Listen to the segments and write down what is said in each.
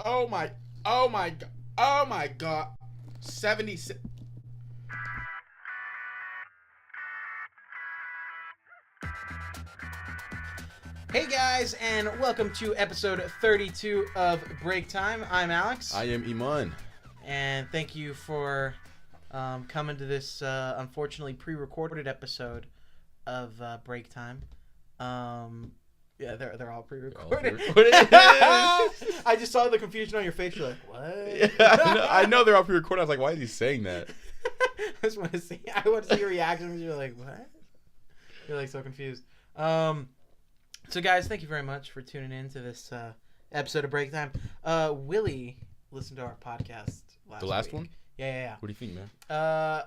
Oh my, oh my god, oh my god. 76. Hey guys, and welcome to episode 32 of Break Time. I'm Alex. I am Eman. And thank you for coming to this unfortunately pre-recorded episode of Break Time. Yeah, they're all pre-recorded. I just saw the confusion on your face. You're like, what? Yeah, I know they're all pre-recorded. I was like, why is he saying that? I want to see your reaction. You're like, what? You're like so confused. So guys, thank you very much for tuning in to this episode of Break Time. Willie listened to our podcast last week. One? Yeah. What do you think, man?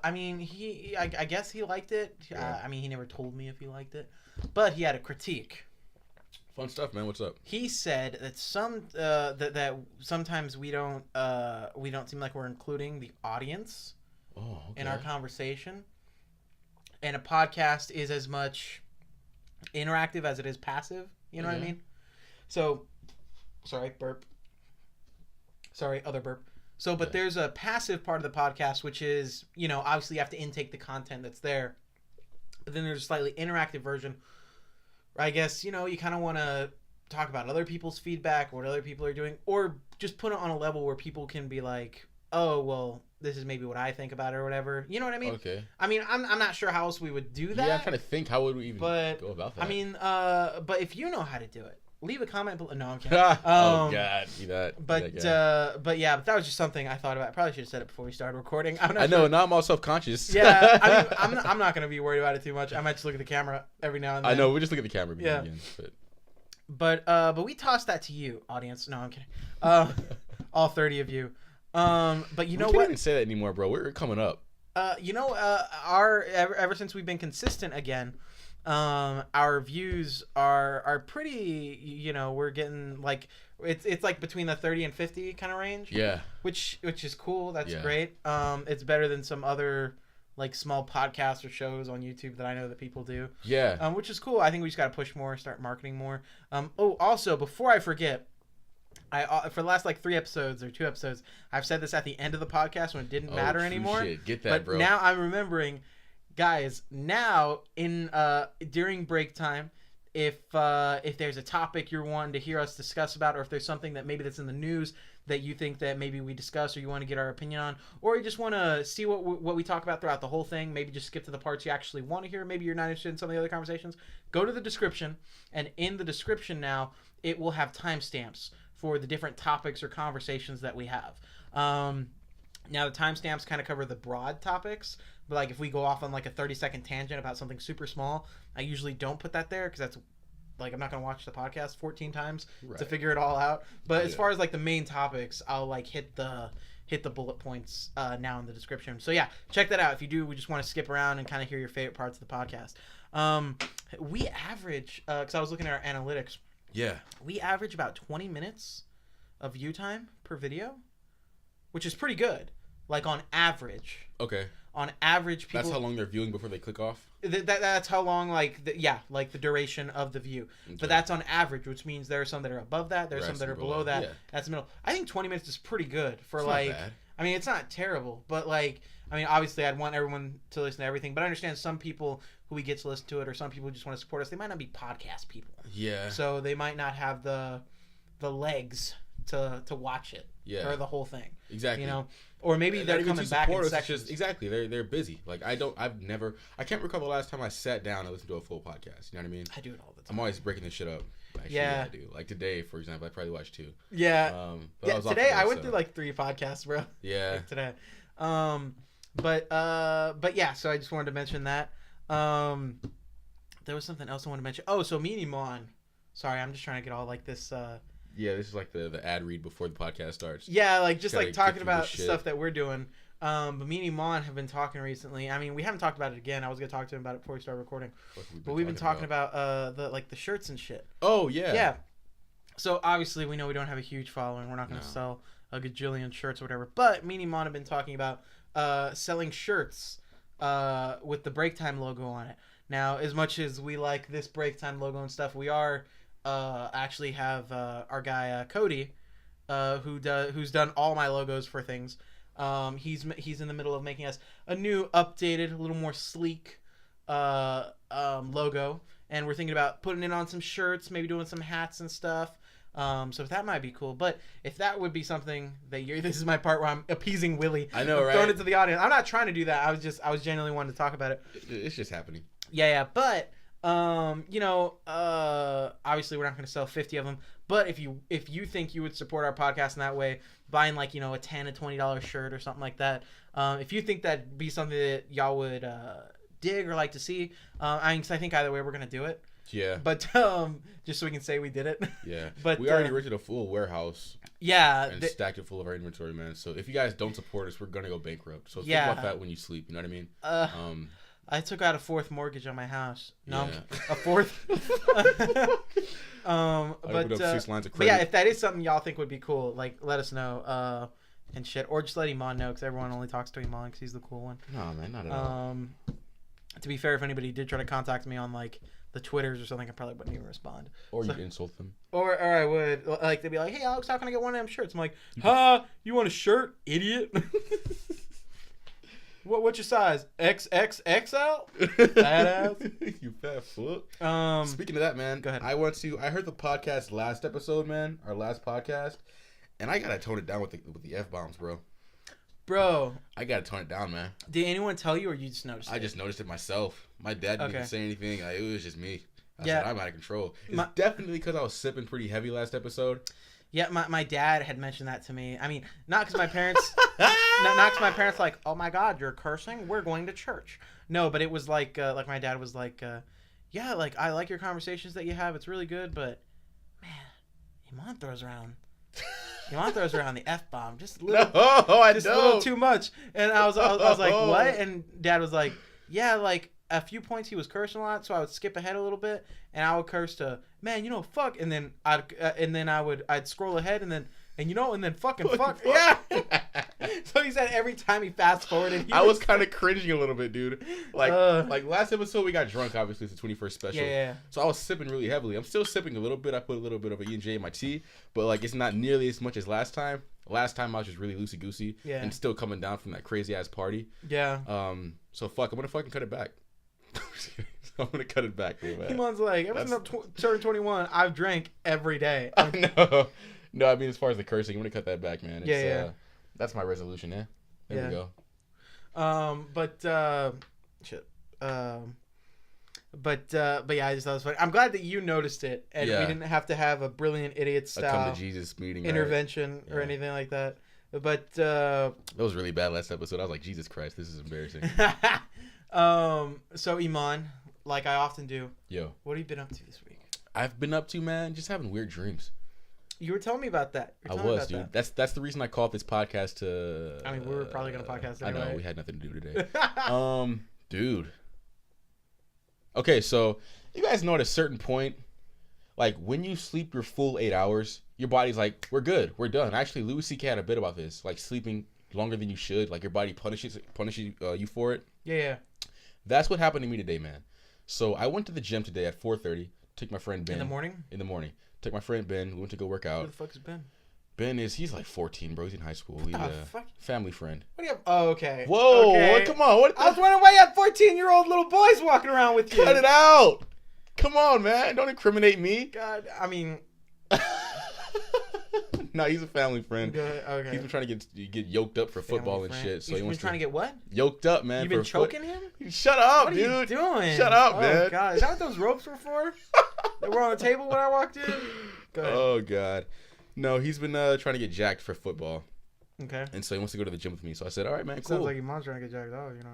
I mean, I guess he liked it. Yeah. I mean, he never told me if he liked it, but he had a critique. Fun stuff, man. What's up? He said that that sometimes we don't seem like we're including the audience in our conversation, and a podcast is as much interactive as it is passive. You know what I mean? So, sorry, burp. Sorry, other burp. So, but there's a passive part of the podcast, which is, obviously you have to intake the content that's there. But then there's a slightly interactive version where I guess, you kind of want to talk about other people's feedback, what other people are doing, or just put it on a level where people can be like, oh, well, this is maybe what I think about it or whatever. You know what I mean? Okay. I mean, I'm not sure how else we would do that. Yeah, I'm trying to think, how would we even go about that? I mean, but if you know how to do it, leave a comment below. No, I'm kidding. Oh, God. See that. But that was just something I thought about. I probably should have said it before we started recording. I know, now I'm all self-conscious. Yeah, I mean, I'm not going to be worried about it too much. I might just look at the camera every now and then. I know, we just look at the camera again. But we toss that to you, audience. No, I'm kidding. All 30 of you. But you know what? We can't even say that anymore, bro. We're coming up. Ever since we've been consistent again, our views are pretty, we're getting like it's like between the 30 and 50 kind of range. Yeah. Which is cool. That's great. It's better than some other like small podcasts or shows on YouTube that I know that people do. Yeah. Which is cool. I think we just got to push more, start marketing more. Also, before I forget, for the last like 3 episodes or 2 episodes, I've said this at the end of the podcast when it didn't matter anymore. Shit. Get that, but bro. Now I'm remembering, guys. Now during break time, if there's a topic you're wanting to hear us discuss about, or if there's something that maybe that's in the news that you think that maybe we discuss or you want to get our opinion on, or you just want to see what we talk about throughout the whole thing, maybe just skip to the parts you actually want to hear, maybe you're not interested in some of the other conversations, go to the description, and in the description now it will have timestamps for the different topics or conversations that we have. Now the timestamps kind of cover the broad topics, but like if we go off on like a 30-second tangent about something super small, I usually don't put that there because that's like I'm not going to watch the podcast 14 times to figure it all out. But as far as like the main topics, I'll like hit the bullet points now in the description. So yeah, check that out. If you do, we just want to skip around and kind of hear your favorite parts of the podcast. We average, because I was looking at our analytics. Yeah. We average about 20 minutes of view time per video, which is pretty good. Like on average. Okay. On average, people. That's how long they're viewing before they click off? That's how long, like the duration of the view. Okay. But that's on average, which means there are some that are above that. There are some that are below that. Yeah. That's the middle. I think 20 minutes is pretty good for it's like. Not bad. I mean, it's not terrible, but like, I mean, obviously, I'd want everyone to listen to everything, but I understand some people who we get to listen to it, or some people who just want to support us. They might not be podcast people. Yeah. So they might not have the legs to watch it. Yeah. Or the whole thing. Exactly. Or maybe they're coming back in sections. Exactly. They're busy. Like I can't recall the last time I sat down and listened to a full podcast. You know what I mean? I do it all the time. I'm always breaking this shit up. Actually, yeah. I do. Like today, for example, I probably watched 2. Yeah. Today I went through like 3 podcasts, bro. Yeah. Like today. But yeah, so I just wanted to mention that. There was something else I wanted to mention. Oh, so me and Eman. Sorry, I'm just trying to get all like this Yeah, this is like the ad read before the podcast starts. Yeah, like just like talking about stuff that we're doing. But me and Eman have been talking recently. I mean, we haven't talked about it again. I was gonna talk to him about it before we started recording. But we've been talking about the shirts and shit. Oh yeah. Yeah. So obviously we know we don't have a huge following. We're not gonna sell a gajillion shirts or whatever. But me and Eman have been talking about selling shirts with the Break Time logo on it. Now, as much as we like this Break Time logo and stuff, we are actually have our guy Cody who's done all my logos for things. He's in the middle of making us a new, updated, a little more sleek logo, and we're thinking about putting it on some shirts, maybe doing some hats and stuff. So that might be cool. But if that would be something that this is my part where I'm appeasing Willie. I know, right? Throwing it to the audience. I'm not trying to do that. I was genuinely wanting to talk about it. It's just happening. Yeah. But obviously we're not going to sell 50 of them. But if you think you would support our podcast in that way, buying like a $10 to $20 shirt or something like that. If you think that'd be something that y'all would dig or like to see, cause I think either way we're gonna do it. Yeah. But just so we can say we did it. Yeah. But we already rented a full warehouse. Yeah. And stacked it full of our inventory, man. So if you guys don't support us, we're gonna go bankrupt. So think about that when you sleep. You know what I mean? I took out a 4th mortgage on my house. No, yeah. a 4th. But 6 lines of credit. But yeah, if that is something y'all think would be cool, like let us know. And shit, or just let Eman know, because everyone only talks to Eman because he's the cool one. No, man, not at all. To be fair, if anybody did try to contact me on like the Twitters or something, I probably wouldn't even respond. Or you insult them. Or I would, like, they'd be like, "Hey, Alex, how can I get one of them shirts?" I'm like, you want a shirt, idiot? What's your size? XXXL? Badass. You fat fuck. Speaking of that, man, go ahead. I heard the podcast last episode, man, our last podcast, and I gotta tone it down with the F-bombs, bro. Bro. I gotta tone it down, man. Did anyone tell you, or you just noticed it? I just noticed it myself. My dad didn't even say anything. It was just me. I said, I'm out of control. It's definitely because I was sipping pretty heavy last episode. Yeah, my dad had mentioned that to me. I mean, not because my parents... not because my parents like, oh my God, you're cursing? We're going to church. No, but it was like my dad was like, yeah, like, I like your conversations that you have. It's really good, but, man, Eman throws around the F-bomb just a little, a little too much. And I was like, what? And Dad was like, yeah, like a few points he was cursing a lot, so I would skip ahead a little bit, and I would curse to, man, fuck, and then I'd scroll ahead, and then fuck. Yeah. So he said every time he fast forwarded, I was kind of cringing a little bit, dude. Like last episode we got drunk. Obviously, it's the 21st special. Yeah. So I was sipping really heavily. I'm still sipping a little bit. I put a little bit of a E&J in my tea, but like it's not nearly as much as last time. Last time I was just really loosey goosey and still coming down from that crazy ass party. Yeah. So fuck, I'm gonna fucking cut it back. I'm gonna cut it back, man. Eman's like, ever since I turned 21, I've drank every day. I know. No, I mean as far as the cursing, I'm gonna cut that back, man. It's, that's my resolution, yeah. There we go. But yeah, I just thought it was funny. I'm glad that you noticed it, and we didn't have to have a brilliant idiot style come to Jesus meeting intervention or anything like that. But that was really bad last episode. I was like, Jesus Christ, this is embarrassing. So Eman, like I often do, what have you been up to this week? I've been up to, man, just having weird dreams. You were telling me about that. I was, dude. That's the reason I called this podcast to... I mean, we were probably going to podcast anyway. I know, we had nothing to do today. Dude. Okay, so you guys know at a certain point, like when you sleep your full 8 hours, your body's like, we're good, we're done. Actually, Louis C.K. had a bit about this, like sleeping longer than you should, like your body punishes you for it. Yeah. That's what happened to me today, man. So I went to the gym today at 4:30. Took my friend Ben. In the morning? In the morning. Took my friend Ben. We went to go work out. Who the fuck is Ben? Ben he's like 14, bro. He's in high school. He's a family friend. What do you have? Oh, okay. Whoa, okay. What, come on. I was wondering why you had 14-year-old little boys walking around with you. Cut it out. Come on, man. Don't incriminate me. God, I mean... No, he's a family friend. Okay. He's been trying to get yoked up for football and shit. So he's been trying to get what? Yoked up, man. You've been choking him? Shut up, dude. What are you doing? Shut up, man. Oh, God. Is that what those ropes were for? They were on the table when I walked in? Go ahead. Oh, God. No, he's been trying to get jacked for football. Okay. And so he wants to go to the gym with me. So I said, all right, man, cool. Sounds like your mom's trying to get jacked off. You know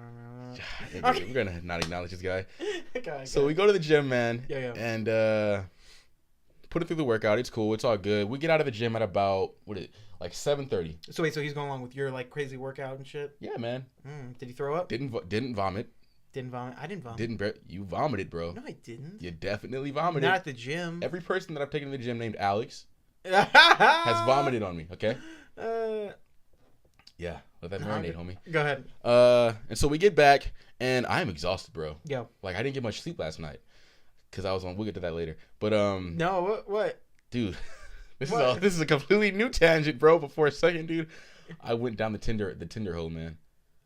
what I mean? We're going to not acknowledge this guy. Okay. So we go to the gym, man. Yeah. And put it through the workout. It's cool. It's all good. We get out of the gym at about, like 7:30. So wait, so he's going along with your like crazy workout and shit? Yeah, man. Did he throw up? Didn't vomit. Didn't vomit. I didn't vomit. You vomited, bro. No, I didn't. You definitely vomited. Not at the gym. Every person that I've taken to the gym named Alex has vomited on me. Okay. Yeah, let that marinate, homie. Go ahead. And so we get back, and I'm exhausted, bro. Yeah. Like I didn't get much sleep last night, cause I was on. We'll get to that later. But No, what? Dude, This is a completely new tangent, bro. But for a second, dude, I went down the Tinder hole, man.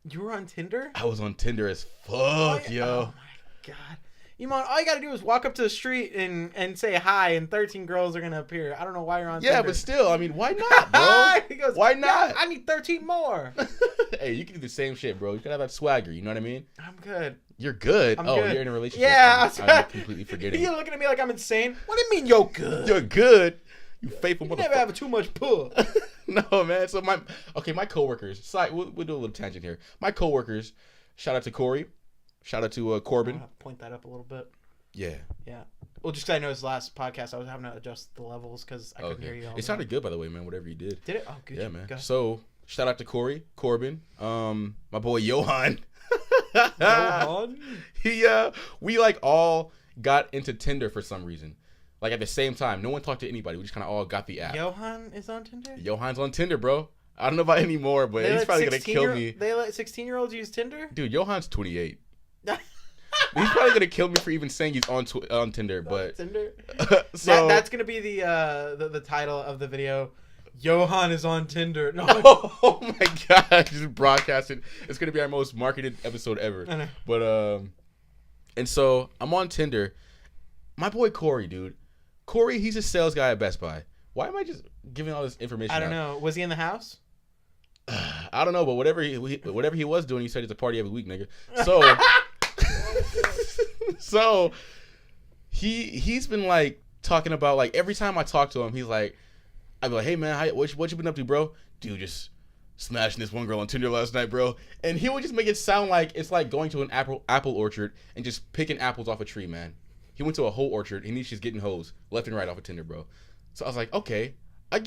You were on Tinder? I was on Tinder as fuck, yo. Oh my god. Eman, all you gotta do is walk up to the street and say hi, and 13 girls are gonna appear. I don't know why you're on Tinder. Yeah, but still, I mean, why not, bro? He goes, why not? Yeah, I need 13 more. Hey, you can do the same shit, bro. You can have that swagger, you know what I me? I'm good. You're good? I'm good. You're in a relationship? Yeah. I'm completely forgetting. You're looking at me like I'm insane. What do you mean you're good? You're good? You faithful motherfucker. You never have too much pull. No, man. So my coworkers. We'll do a little tangent here. My coworkers. Shout out to Corey. Shout out to Corbin. Point that up a little bit. Yeah. Yeah. Well, just because I know his last podcast, I was having to adjust the levels because I couldn't hear you. It sounded good, by the way, man. Whatever you did. Did it? Oh, good. Yeah, man. Go. So shout out to Corey, Corbin, my boy Johan. Johan? We like all got into Tinder for some reason. Like at the same time, no one talked to anybody. We just kind of all got the app. Johan is on Tinder? Johan's on Tinder, bro. I don't know about anymore, but he's probably going to kill me. They let 16-year-olds use Tinder? Dude, Johan's 28. He's probably going to kill me for even saying he's on Tinder, but... Tinder? So that's going to be the title of the video. Johan is on Tinder. No. Oh my god, just broadcasted. It's going to be our most marketed episode ever. I know. But, and so I'm on Tinder. My boy Corey, dude. Corey, he's a sales guy at Best Buy. Why am I just giving all this information I don't know. Was he in the house? I don't know, but whatever he was doing, he said it's a party every week, nigga. So, he's been like talking about like every time I talk to him, he's like, I'd be like, hey man, what you been up to, bro? Dude, just smashing this one girl on Tinder last night, bro. And he would just make it sound like it's like going to an apple orchard and just picking apples off a tree, man. He went to a whole orchard and he's just getting hoes left and right off of Tinder, bro. So I was like, okay, I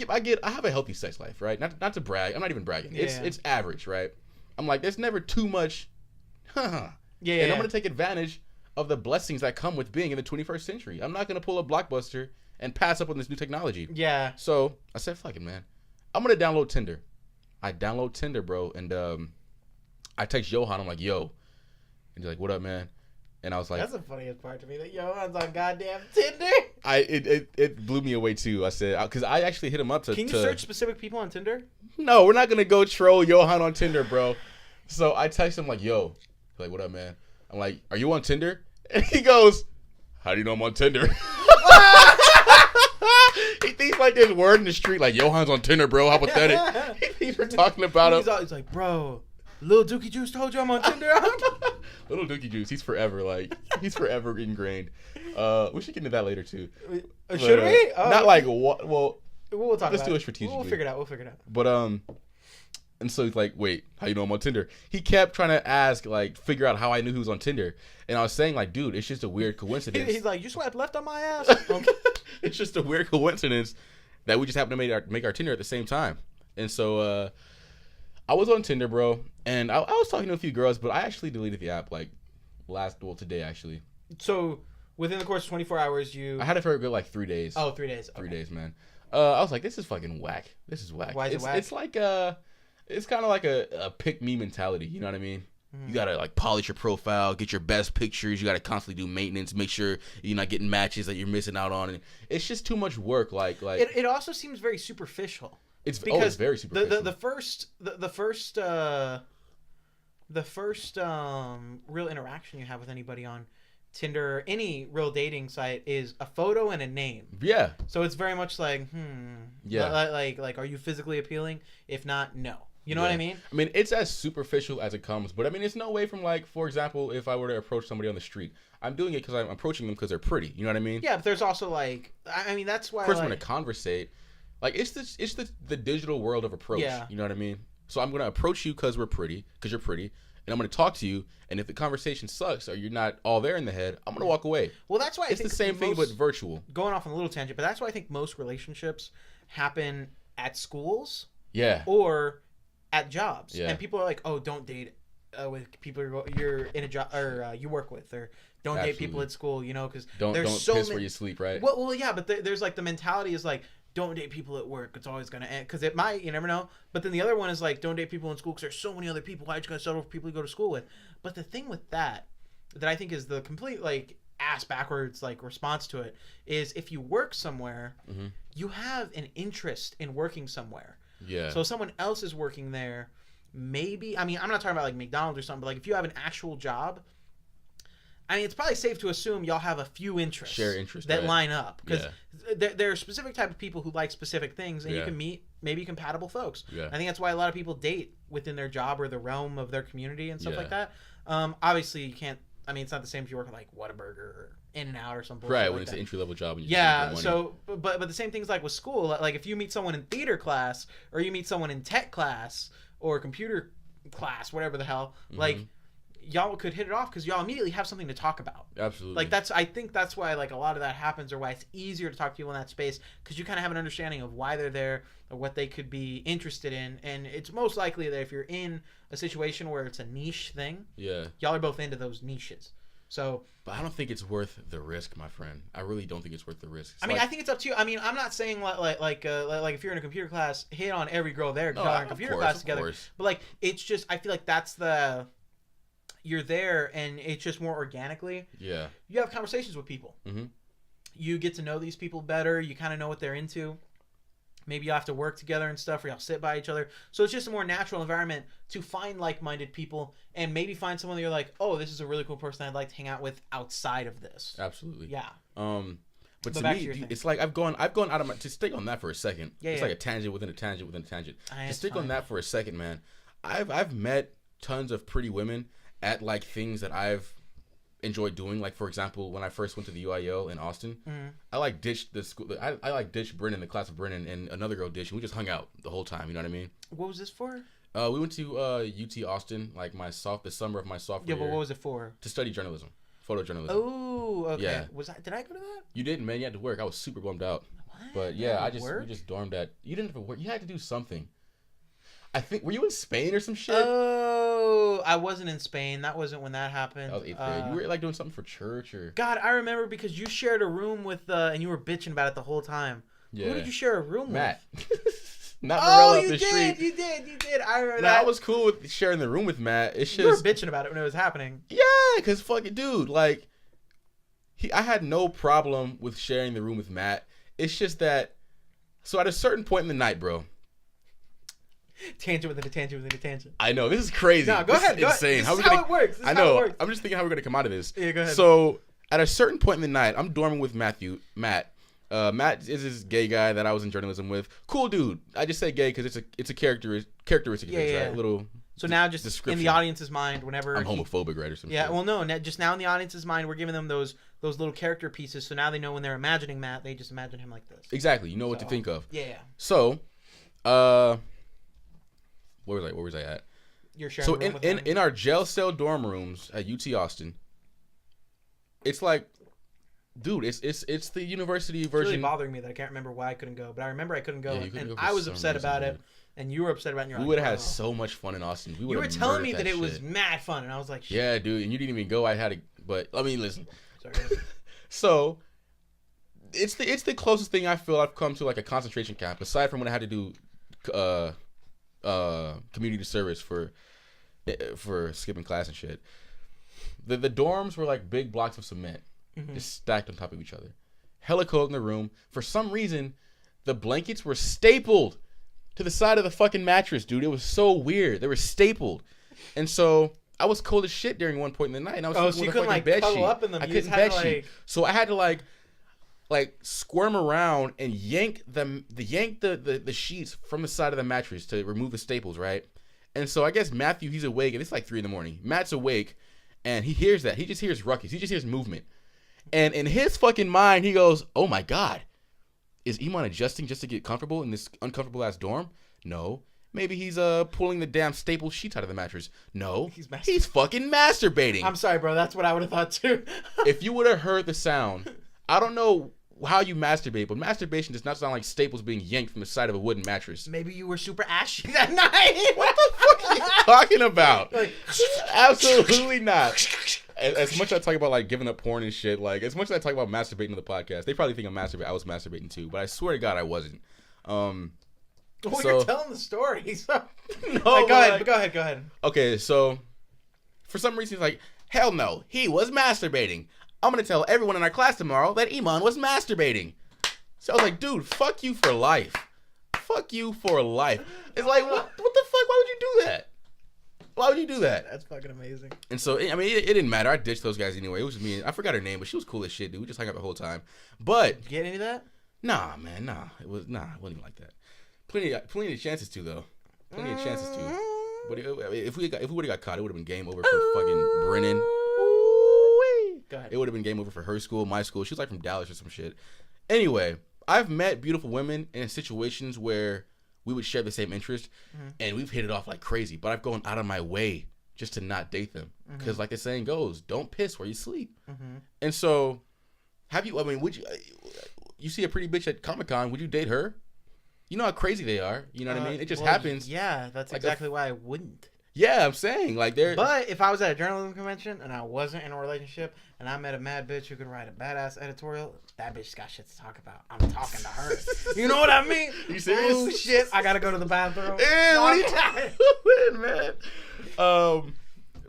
have a healthy sex life, right? Not to brag. I'm not even bragging. Yeah. It's average, right? I'm like, there's never too much. Yeah. And I'm gonna take advantage of the blessings that come with being in the 21st century. I'm not gonna pull a Blockbuster and pass up on this new technology. Yeah. So I said, fuck it, man. I'm gonna download Tinder. I download Tinder, bro, and I text Johan. I'm like, yo, and he's like, what up, man? And I was like, that's the funniest part to me, that Johan's on goddamn Tinder. It blew me away too. I said, because I actually hit him up to. Can you search specific people on Tinder? No, we're not gonna go troll Johan on Tinder, bro. So I text him like, yo, like, what up, man? I'm like, are you on Tinder? And he goes, how do you know I'm on Tinder? He thinks like there's word in the street like Johan's on Tinder, bro. How pathetic. He thinks we're talking about him. He's like, bro, Lil Dookie Juice told you I'm on Tinder. Little Dookie Juice, he's forever ingrained. We should get into that later too. Should we? Not like what? Well, we'll talk. Let's about do it strategically. We'll figure it out. But and so he's like, wait, how you know I'm on Tinder? He kept trying to ask, like, figure out how I knew he was on Tinder, and I was saying like, dude, it's just a weird coincidence. He's like, you swiped left on my ass. Okay. It's just a weird coincidence that we just happened to make our Tinder at the same time, and so I was on Tinder, bro, and I was talking to a few girls, but I actually deleted the app like today actually. So within the course of 24 hours, I had it for a good like 3 days. Oh, 3 days. Okay. 3 days, man. I was like, this is fucking whack. This is whack. Why is it whack? It's like it's kind of like a pick me mentality. You know what I mean? Mm. You gotta like polish your profile, get your best pictures. You gotta constantly do maintenance, make sure you're not getting matches that you're missing out on. And it's just too much work. Like it also seems very superficial. It's very superficial. The first real interaction you have with anybody on Tinder or any real dating site is a photo and a name. Yeah. So it's very much like, yeah, like are you physically appealing? If not, no. You know what I mean? I mean, it's as superficial as it comes, but I mean, it's no way from like, for example, if I were to approach somebody on the street, I'm doing it because I'm approaching them because they're pretty. You know what I mean? Yeah, but there's also like, I mean, that's why. Of course, when to conversate, like it's the digital world of approach. Yeah. You know what I mean? So I'm gonna approach you because you're pretty, and I'm gonna talk to you. And if the conversation sucks or you're not all there in the head, I'm gonna walk away. Well, that's why it's the same thing, but virtual. Going off on a little tangent, but that's why I think most relationships happen at schools. Yeah. Or at jobs. Yeah. And people are like, oh, don't date with people you're in a job or you work with, or don't date people at school, you know, because don't piss where you sleep, right? Well, yeah, but there's like the mentality is like, don't date people at work. It's always gonna end because it might. You never know. But then the other one is like, don't date people in school because there's so many other people. Why are you gonna settle for people you go to school with? But the thing with that I think is the complete like ass backwards like response to it is if you work somewhere, Mm-hmm. you have an interest in working somewhere. Yeah. So if someone else is working there, maybe, I mean, I'm not talking about like McDonald's or something, but like if you have an actual job, I mean, it's probably safe to assume y'all have a few interests Share interests that right? line up, because there are specific type of people who like specific things, and you can meet maybe compatible folks. Yeah. I think that's why a lot of people date within their job or the realm of their community and stuff Yeah. like that. Obviously, you can't. I mean, it's not the same if you work at like Whataburger or In-N-Out or something. Right, when like it's that. an entry level job. And you Yeah, just make so but the same thing's like with school. Like if you meet someone in theater class or you meet someone in tech class or computer class, whatever the hell, like y'all could hit it off because y'all immediately have something to talk about. Absolutely. Like I think that's why like a lot of that happens, or why it's easier to talk to people in that space, because you kind of have an understanding of why they're there or what they could be interested in, and it's most likely that if you're in a situation where it's a niche thing, y'all are both into those niches. So, but I don't think it's worth the risk, my friend. I really don't think it's worth the risk. I mean, I think it's up to you. I mean, I'm not saying like if you're in a computer class, hit on every girl there because y'all are in computer class together. But like, it's just, I feel like that's you're there, and it's just more organically. Yeah. You have conversations with people. Mm-hmm. You get to know these people better. You kind of know what they're into. Maybe you have to work together and stuff, or y'all sit by each other. So it's just a more natural environment to find like-minded people, and maybe find someone that you're like, oh, this is a really cool person I'd like to hang out with outside of this. Absolutely. Yeah. But to me, it's like I've gone out of my, to stick on that for a second. Yeah, it's like a tangent within a tangent within a tangent. To stick on that for a second, man. I've met tons of pretty women at like things that I've enjoyed doing. Like, for example, when I first went to the UIO in Austin, I like ditched the school. I like ditched Brennan, the class of Brennan, and another girl ditched, and we just hung out the whole time. You know what I mean? What was this for? We went to UT Austin, like the summer of my sophomore year. Yeah, but what was it for? To study journalism, photojournalism. Oh, okay. Yeah. Did I go to that? You didn't, man. You had to work. I was super bummed out. What? But yeah, we work? just dormed at. You didn't have to work. You had to do something. I think, were you in Spain or some shit? Oh, I wasn't in Spain. That wasn't when that happened. That was 8th grade. You were like doing something for church or. God, I remember because you shared a room with, and you were bitching about it the whole time. Yeah. Who did you share a room With? Not Marilla up the street. You did. I remember that. I was cool with sharing the room with Matt. It's just. You were bitching about it when it was happening. Yeah, because fucking dude, like, I had no problem with sharing the room with Matt. It's just that, so at a certain point in the night, bro. Tangent within a tangent within a tangent. I know, this is crazy. No, go ahead. Insane. This is how it works. I know. I'm just thinking how we're gonna come out of this. Yeah, go ahead. So at a certain point in the night, I'm dorming with Matt. Matt is this gay guy that I was in journalism with. Cool dude. I just say gay because it's a characteristic. Yeah. Right? Little. So now, just in the audience's mind, whenever I'm homophobic, right, or something. Yeah. Well, no. Just now in the audience's mind, we're giving them those little character pieces. So now they know when they're imagining Matt, they just imagine him like this. Exactly. You know what to think of. Yeah. So, where was I at? You're sharing. So in our jail cell dorm rooms at UT Austin, it's like, dude, it's the university version. It's really bothering me that I can't remember why I couldn't go, but I remember I couldn't go, and go I was upset about it, and you were upset about it. We would have had so much fun in Austin. You were telling me that it was mad fun, and I was like, shit. Yeah, dude, and you didn't even go. I had to, but let me listen. Sorry. So, it's the closest thing I feel I've come to like a concentration camp, aside from when I had to do community service for skipping class and shit. The dorms were like big blocks of cement, just stacked on top of each other. Hella cold in the room. For some reason, the blankets were stapled to the side of the fucking mattress, dude. It was so weird. They were stapled, and so I was cold as shit during one point in the night. And I was so you couldn't like cuddle up in them. I couldn't bed sheet. So I had to like squirm around and yank the sheets from the side of the mattress to remove the staples, right? And so I guess Matthew, he's awake, and it's like 3 a.m. Matt's awake, and he hears that. He just hears ruckus. He just hears movement. And in his fucking mind, he goes, oh my God, is Eman adjusting just to get comfortable in this uncomfortable ass dorm? No. Maybe he's pulling the damn staple sheets out of the mattress. No. He's fucking masturbating. I'm sorry, bro. That's what I would have thought too. If you would have heard the sound, I don't know how you masturbate, but masturbation does not sound like staples being yanked from the side of a wooden mattress. Maybe you were super ashy that night. What the fuck are you talking about? Absolutely not. As much as I talk about like giving up porn and shit, like as much as I talk about masturbating on the podcast, they probably think I'm masturbating. I was masturbating too, but I swear to God I wasn't. Well, you're telling the story. So. No, go ahead. Okay, so for some reason he's like, hell no, he was masturbating. I'm going to tell everyone in our class tomorrow that Eman was masturbating. So I was like, dude, fuck you for life. Fuck you for life. It's like, what the fuck? Why would you do that? Why would you do that? That's fucking amazing. And so, I mean, it didn't matter. I ditched those guys anyway. It was just me. I forgot her name, but she was cool as shit, dude. We just hung out the whole time. But Did you get any of that? nah, man, nah. It wasn't even like that. Plenty of chances to though. Plenty of chances to. But if we would have got caught, it would have been game over for fucking Brennan. Go ahead. It would have been game over for her school, my school. She was like from Dallas or some shit. Anyway, I've met beautiful women in situations where we would share the same interest, and we've hit it off like crazy. But I've gone out of my way just to not date them, because like the saying goes, "Don't piss where you sleep." And so, have you? I mean, would you? You see a pretty bitch at Comic-Con? Would you date her? You know how crazy they are. You know what I mean? It just happens. Yeah, that's like exactly why I wouldn't. Yeah, I'm saying like they're. But if I was at a journalism convention and I wasn't in a relationship and I met a mad bitch who could write a badass editorial, that bitch got shit to talk about. I'm talking to her. You know what I mean? You serious? Oh shit! I gotta go to the bathroom. Hey, what are you doing, man?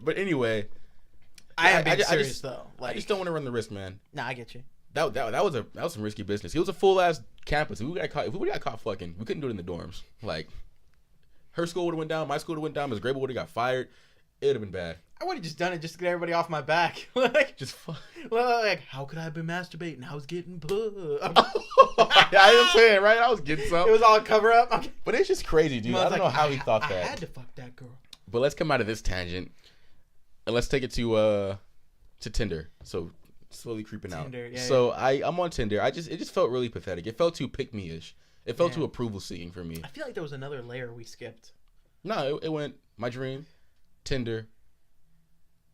But anyway, I am being serious though. Like, I just don't want to run the risk, man. Nah, I get you. That was some risky business. It was a full ass campus. If we got caught fucking, we couldn't do it in the dorms. Like, her school would have went down, my school would have went down, Ms. Grable would have got fired. It would have been bad. I would have just done it just to get everybody off my back. Like, just fuck. Like, how could I have been masturbating? I was getting put. I'm saying, right? I was getting something. It was all a cover up. But it's just crazy, dude. I don't know how he thought that. I had to fuck that girl. But let's come out of this tangent and let's take it to Tinder. So slowly creeping Tinder, out. Yeah, so yeah. I'm on Tinder. It just felt really pathetic. It felt too pick-me-ish. It felt too approval seeking for me. I feel like there was another layer we skipped. No, it went my dream, Tinder,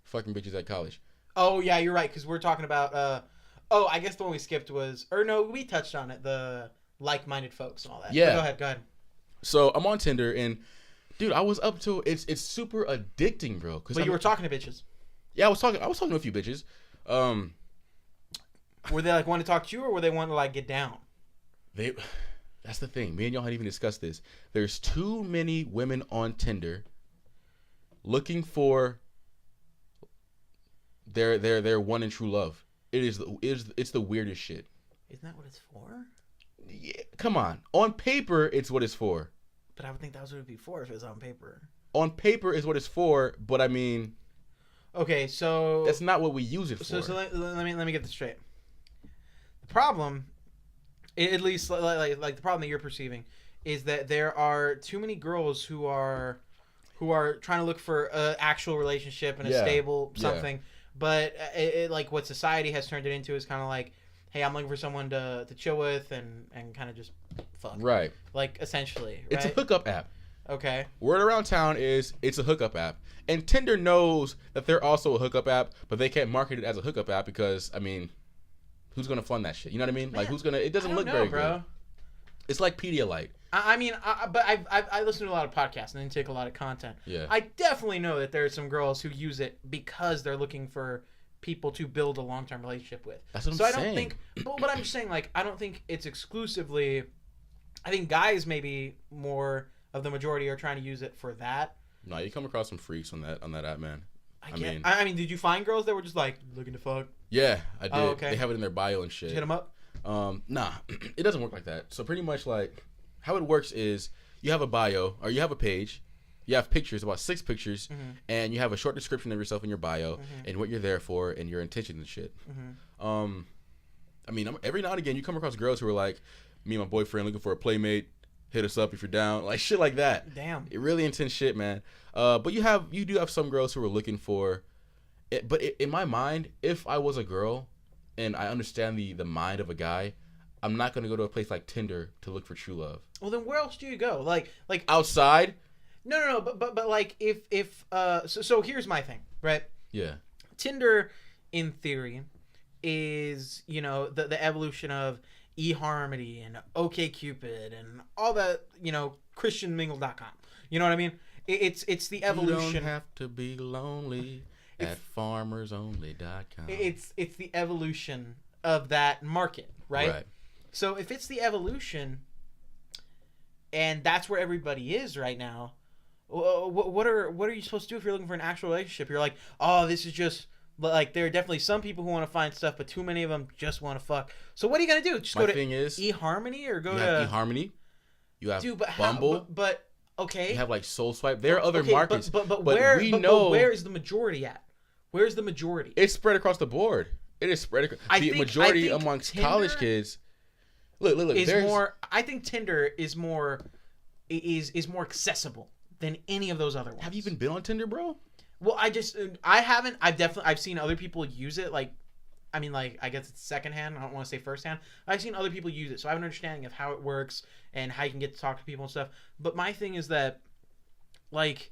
fucking bitches at college. Oh yeah, you're right, because we're talking about I guess the one we skipped was, or no, we touched on it, the like-minded folks and all that. Yeah. Go ahead. So I'm on Tinder and dude, I was up to it's super addicting, bro. But you were talking to bitches. Yeah, I was talking to a few bitches. Were they like wanting to talk to you, or were they wanting to like get down? That's the thing. Me and y'all had even discussed this. There's too many women on Tinder looking for their one and true love. It's the weirdest shit. Isn't that what it's for? Yeah, come on. On paper, it's what it's for. But I would think that was what it'd be for if it was on paper. On paper is what it's for, but I mean, okay, so that's not what we use it for. So let me get this straight. The problem, at least like the problem that you're perceiving, is that there are too many girls who are trying to look for an actual relationship and a stable something. Yeah. But it like what society has turned it into is kind of like, hey, I'm looking for someone to chill with and kind of just fuck. Right. Like, essentially, right? It's a hookup app. Okay. Word around town is it's a hookup app. And Tinder knows that they're also a hookup app, but they can't market it as a hookup app because, I mean, who's going to fund that shit? You know what I mean? Man, like, who's going to... It doesn't look very good. It's like Pedialyte. I mean, but I listen to a lot of podcasts and then take a lot of content. Yeah. I definitely know that there are some girls who use it because they're looking for people to build a long-term relationship with. That's what I'm saying. So I don't think... But I'm just saying, like, I don't think it's exclusively... I think guys maybe more of the majority are trying to use it for that. No, you come across some freaks on that app, man. I mean, did you find girls that were just like looking to fuck? Yeah, I did. Oh, okay. They have it in their bio and shit. Did you hit them up? Nah, it doesn't work like that. So pretty much like how it works is you have a bio or you have a page, you have pictures, about 6 pictures, and you have a short description of yourself in your bio and what you're there for and your intentions and shit. I mean, every now and again you come across girls who are like, me and my boyfriend looking for a playmate. Hit us up if you're down, like shit like that. Damn, it really intense shit, man. But you do have some girls who are looking for it. But in my mind, if I was a girl, and I understand the mind of a guy, I'm not gonna go to a place like Tinder to look for true love. Well, then where else do you go? Like outside? No. But like if so here's my thing, right? Yeah. Tinder, in theory, is the evolution of eHarmony and OkCupid and all that, ChristianMingle.com. You know what I mean? It's the evolution. You don't have to be lonely at farmersonly.com. It's the evolution of that market, right? So if it's the evolution and that's where everybody is right now, what are you supposed to do if you're looking for an actual relationship? You're like, oh, this is just Like, there are definitely some people who want to find stuff, but too many of them just want to fuck. So what are you gonna do? Just go to eHarmony or go to eHarmony. You have Bumble. How? But okay. You have like Soul Swipe. There are other markets. But where is the majority at? Where's the majority? It's spread across the board. It is spread across. The majority amongst Tinder college kids. Look. I think Tinder is more accessible than any of those other ones. Have you even been on Tinder, bro? Well, I haven't. I've seen other people use it. Like, I mean, like, I guess it's secondhand. I don't want to say firsthand. I've seen other people use it, so I have an understanding of how it works and how you can get to talk to people and stuff. But my thing is that, like,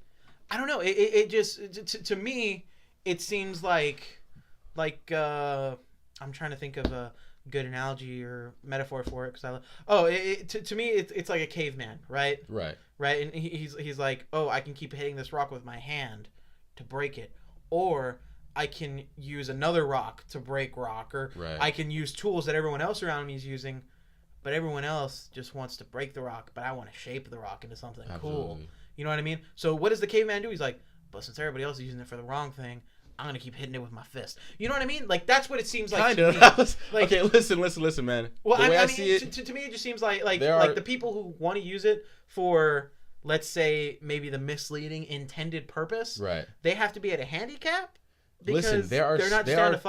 I don't know. It just to me, it seems like I'm trying to think of a good analogy or metaphor for it because to me it's like a caveman, right? Right. And he's like, oh, I can keep hitting this rock with my hand to break it, or I can use another rock to break rock, or I can use tools that everyone else around me is using, but everyone else just wants to break the rock, but I want to shape the rock into something cool. You know what I mean? So what does the caveman do? He's like, but since everybody else is using it for the wrong thing, I'm gonna keep hitting it with my fist. You know what I mean? Like, that's what it seems like. Kind of. Like, okay, listen, man. Well, the way I see it, to me, it just seems like the people who want to use it for, let's say, maybe the misleading intended purpose. Right. They have to be at a handicap. Listen, there are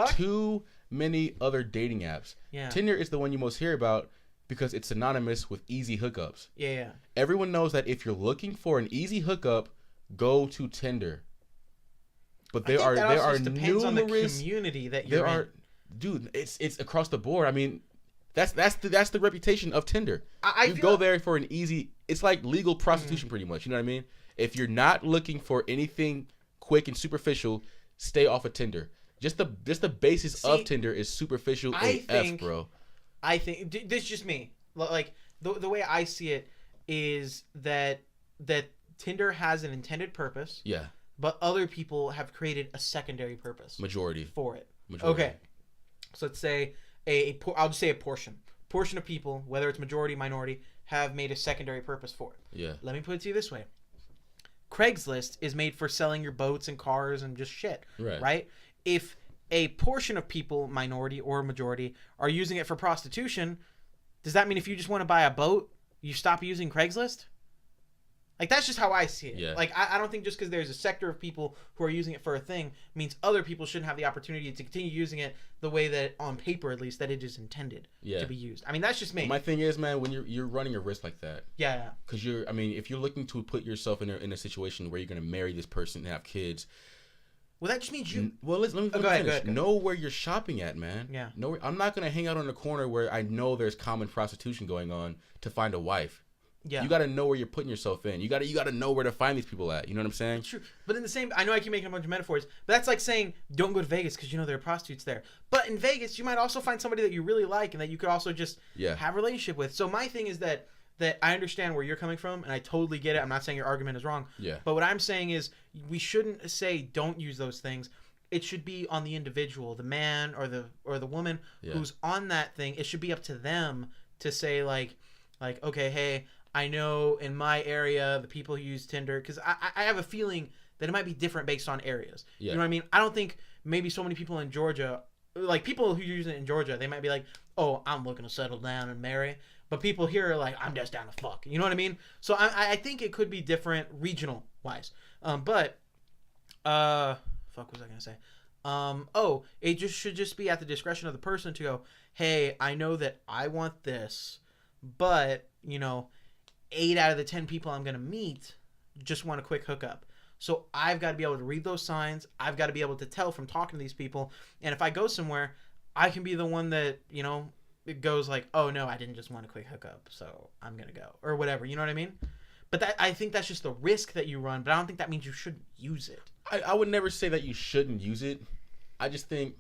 too many other dating apps. Yeah. Tinder is the one you most hear about because it's synonymous with easy hookups. Yeah. Everyone knows that if you're looking for an easy hookup, go to Tinder. But there are numerous on the community that you're in. Dude, it's across the board. I mean, that's the reputation of Tinder. You go there for an easy. It's like legal prostitution, pretty much. You know what I mean? If you're not looking for anything quick and superficial, stay off of Tinder. Just the basis of Tinder is superficial AF, bro. I think this is just me. Like the way I see it is that Tinder has an intended purpose. Yeah. But other people have created a secondary purpose. Majority. For it. Majority. Okay. So let's say I'll just say a portion of people, whether it's majority, minority, have made a secondary purpose for it. Yeah. Let me put it to you this way. Craigslist is made for selling your boats and cars and just shit. Right? If a portion of people, minority or majority, are using it for prostitution, does that mean if you just want to buy a boat, you stop using Craigslist? Like, that's just how I see it. Yeah. Like, I don't think just because there's a sector of people who are using it for a thing means other people shouldn't have the opportunity to continue using it the way that, on paper at least, that it is intended to be used. I mean, that's just me. My thing is, man, when you're running a risk like that. Yeah. Because if you're looking to put yourself in a situation where you're going to marry this person and have kids. Well, that just means you... Well, let me finish. Go ahead. Know where you're shopping at, man. Yeah. I'm not going to hang out on the corner where I know there's common prostitution going on to find a wife. Yeah. You got to know where you're putting yourself in. You got to know where to find these people at. You know what I'm saying? True. But in the same, I know I keep making a bunch of metaphors, but that's like saying don't go to Vegas because you know there are prostitutes there. But in Vegas, you might also find somebody that you really like and that you could also just have a relationship with. So my thing is that I understand where you're coming from and I totally get it. I'm not saying your argument is wrong. Yeah. But what I'm saying is we shouldn't say don't use those things. It should be on the individual, the man or the woman who's on that thing. It should be up to them to say like okay, hey, I know in my area, the people who use Tinder, because I have a feeling that it might be different based on areas. Yeah. You know what I mean? I don't think maybe so many people in Georgia, like people who use it in Georgia, they might be like, oh, I'm looking to settle down and marry. But people here are like, I'm just down to fuck. You know what I mean? So I think it could be different regional wise. Fuck, what was I going to say? It should just be at the discretion of the person to go, hey, I know that I want this, but, 8 out of the 10 people I'm going to meet just want a quick hookup. So I've got to be able to read those signs. I've got to be able to tell from talking to these people. And if I go somewhere, I can be the one that, it goes like, oh, no, I didn't just want a quick hookup, so I'm going to go. Or whatever, you know what I mean? But I think that's just the risk that you run, but I don't think that means you shouldn't use it. I would never say that you shouldn't use it. I just think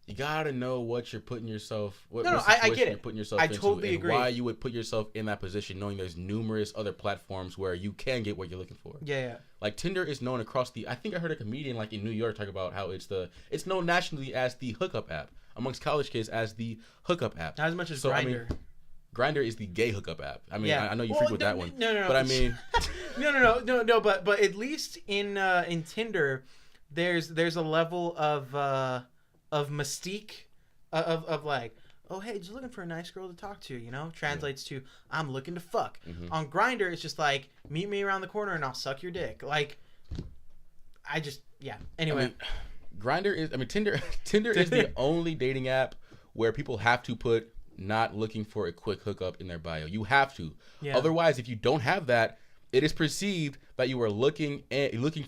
you gotta know what you're putting yourself. I get it. You're putting yourself I into totally and agree. Why you would put yourself in that position, knowing there's numerous other platforms where you can get what you're looking for. Yeah. Like Tinder is known across the. I think I heard a comedian like in New York talk about how it's known nationally as the hookup app amongst college kids as the hookup app. Not as much as Grindr. Grindr is the gay hookup app. I mean, I know you freak with that one. No. But I mean, no. But at least in Tinder, there's a level of mystique of like, oh hey, just looking for a nice girl to talk to, you know, translates to I'm looking to fuck. On Grindr it's just like, meet me around the corner and I'll suck your dick. Like, anyway, Tinder is the only dating app where people have to put not looking for a quick hookup in their bio. You have to. Otherwise, if you don't have that, it is perceived that you are looking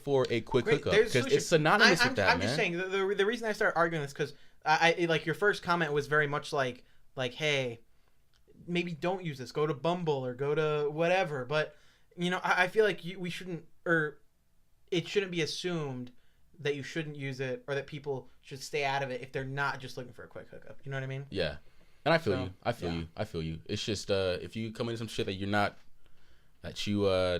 for a quick hookup, because it's synonymous with that. I'm just saying the reason I started arguing this because I like your first comment was very much like hey, maybe don't use this. Go to Bumble or go to whatever. But you know, I feel like we shouldn't, or it shouldn't be assumed that you shouldn't use it or that people should stay out of it if they're not just looking for a quick hookup. You know what I mean? Yeah. And I feel you. I feel you. It's just if you come into some shit that you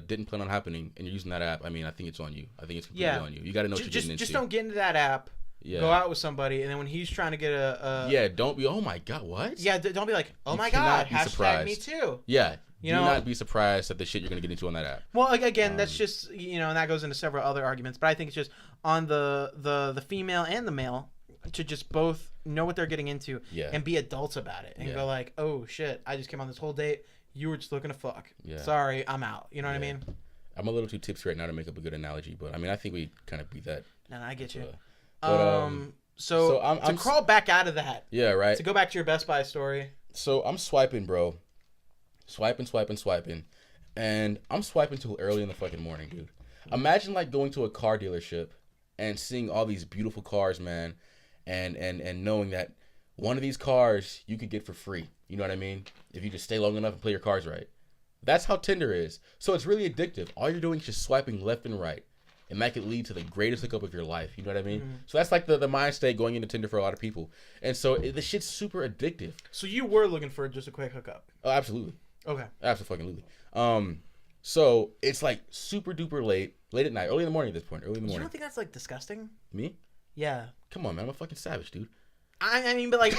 didn't plan on happening and you're using that app, I mean, I think it's on you. I think it's completely on you. You got to know what you're getting into. Just don't get into that app. Yeah. Go out with somebody, and then when he's trying to get don't be, oh my god, what? Yeah, don't be like, oh my god, hashtag me too. Yeah. Do not be surprised at the shit you're going to get into on that app. Well, again, that's just, you know, and that goes into several other arguments, but I think it's just on the female and the male to just both know what they're getting into and be adults about it and go like, oh shit, I just came on this whole date. You were just looking to fuck. Yeah. Sorry, I'm out. You know what I mean? I'm a little too tipsy right now to make up a good analogy, but I mean, I think we kind of beat that. No, I get you. So I'm crawl back out of that. Yeah, right. To go back to your Best Buy story. So I'm swiping, bro. Swiping. And I'm swiping till early in the fucking morning, dude. Imagine like going to a car dealership and seeing all these beautiful cars, man. And knowing that one of these cars you could get for free. You know what I mean? If you just stay long enough and play your cards right. That's how Tinder is. So it's really addictive. All you're doing is just swiping left and right. And that could lead to the greatest hookup of your life. You know what I mean? Mm-hmm. So that's like the mind state going into Tinder for a lot of people. And so the shit's super addictive. So you were looking for just a quick hookup? Oh, absolutely. Okay. Absolutely. So it's like super duper late at night, early in the morning at this point. You don't think that's like disgusting? Me? Yeah. Come on, man. I'm a fucking savage, dude. I mean, but like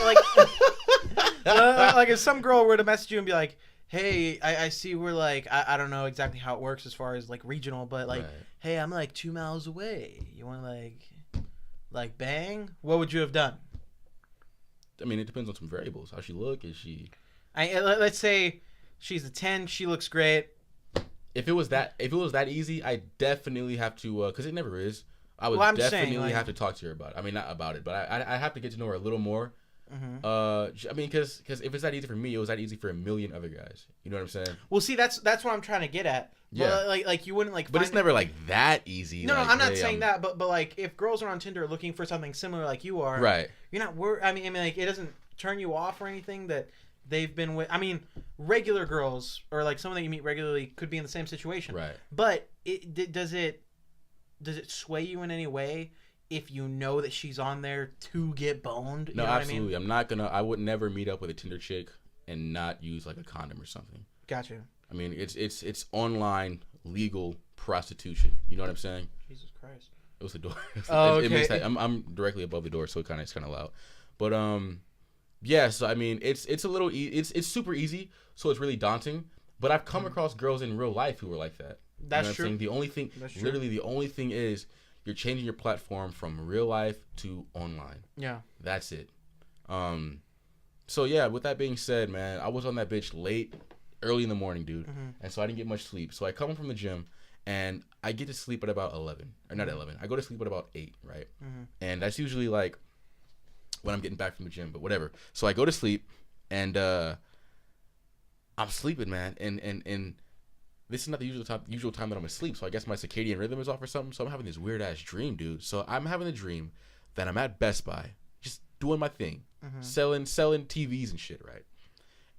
like if some girl were to message you and be like, hey, I see we're like, I don't know exactly how it works as far as like regional, but like, hey, I'm like 2 miles away. You want to like bang? What would you have done? I mean, it depends on some variables. How she look? Is she? Let's say she's a 10. She looks great. If it was that easy, I definitely have to, because it never is. I would definitely have to talk to her about it. I mean, not about it, but I have to get to know her a little more. Mm-hmm. I mean, because if it's that easy for me, it was that easy for a million other guys. You know what I'm saying? Well, see, that's what I'm trying to get at. Yeah. But like you wouldn't like. But it's never like that easy. No, I'm not saying that. But like if girls are on Tinder looking for something similar like you are, right? You're not. I mean, like it doesn't turn you off or anything that they've been with. I mean, regular girls or like someone that you meet regularly could be in the same situation, right? But does it sway you in any way? If you know that she's on there to get boned, no, absolutely. I mean? I would never meet up with a Tinder chick and not use like a condom or something. Gotcha. I mean, it's online legal prostitution. You know what I'm saying? Jesus Christ. It was the door. Oh, okay. I'm directly above the door, so it's kind of loud. But yeah. So I mean, it's a little it's super easy. So it's really daunting. But I've come across girls in real life who were like that. That's true. Saying? The only thing, literally, the only thing is. You're changing your platform from real life to online. Yeah. That's it. So, yeah, with that being said, man, I was on that bitch early in the morning, dude. Mm-hmm. And so I didn't get much sleep. So I come home from the gym, and I get to sleep at about 11. Or not 11. I go to sleep at about 8, right? Mm-hmm. And that's usually, like, when I'm getting back from the gym. But whatever. So I go to sleep, and I'm sleeping, man. And this is not the usual time that I'm asleep, so I guess my circadian rhythm is off or something. So I'm having this weird ass dream, dude. So I'm having a dream that I'm at Best Buy, just doing my thing, selling TVs and shit, right?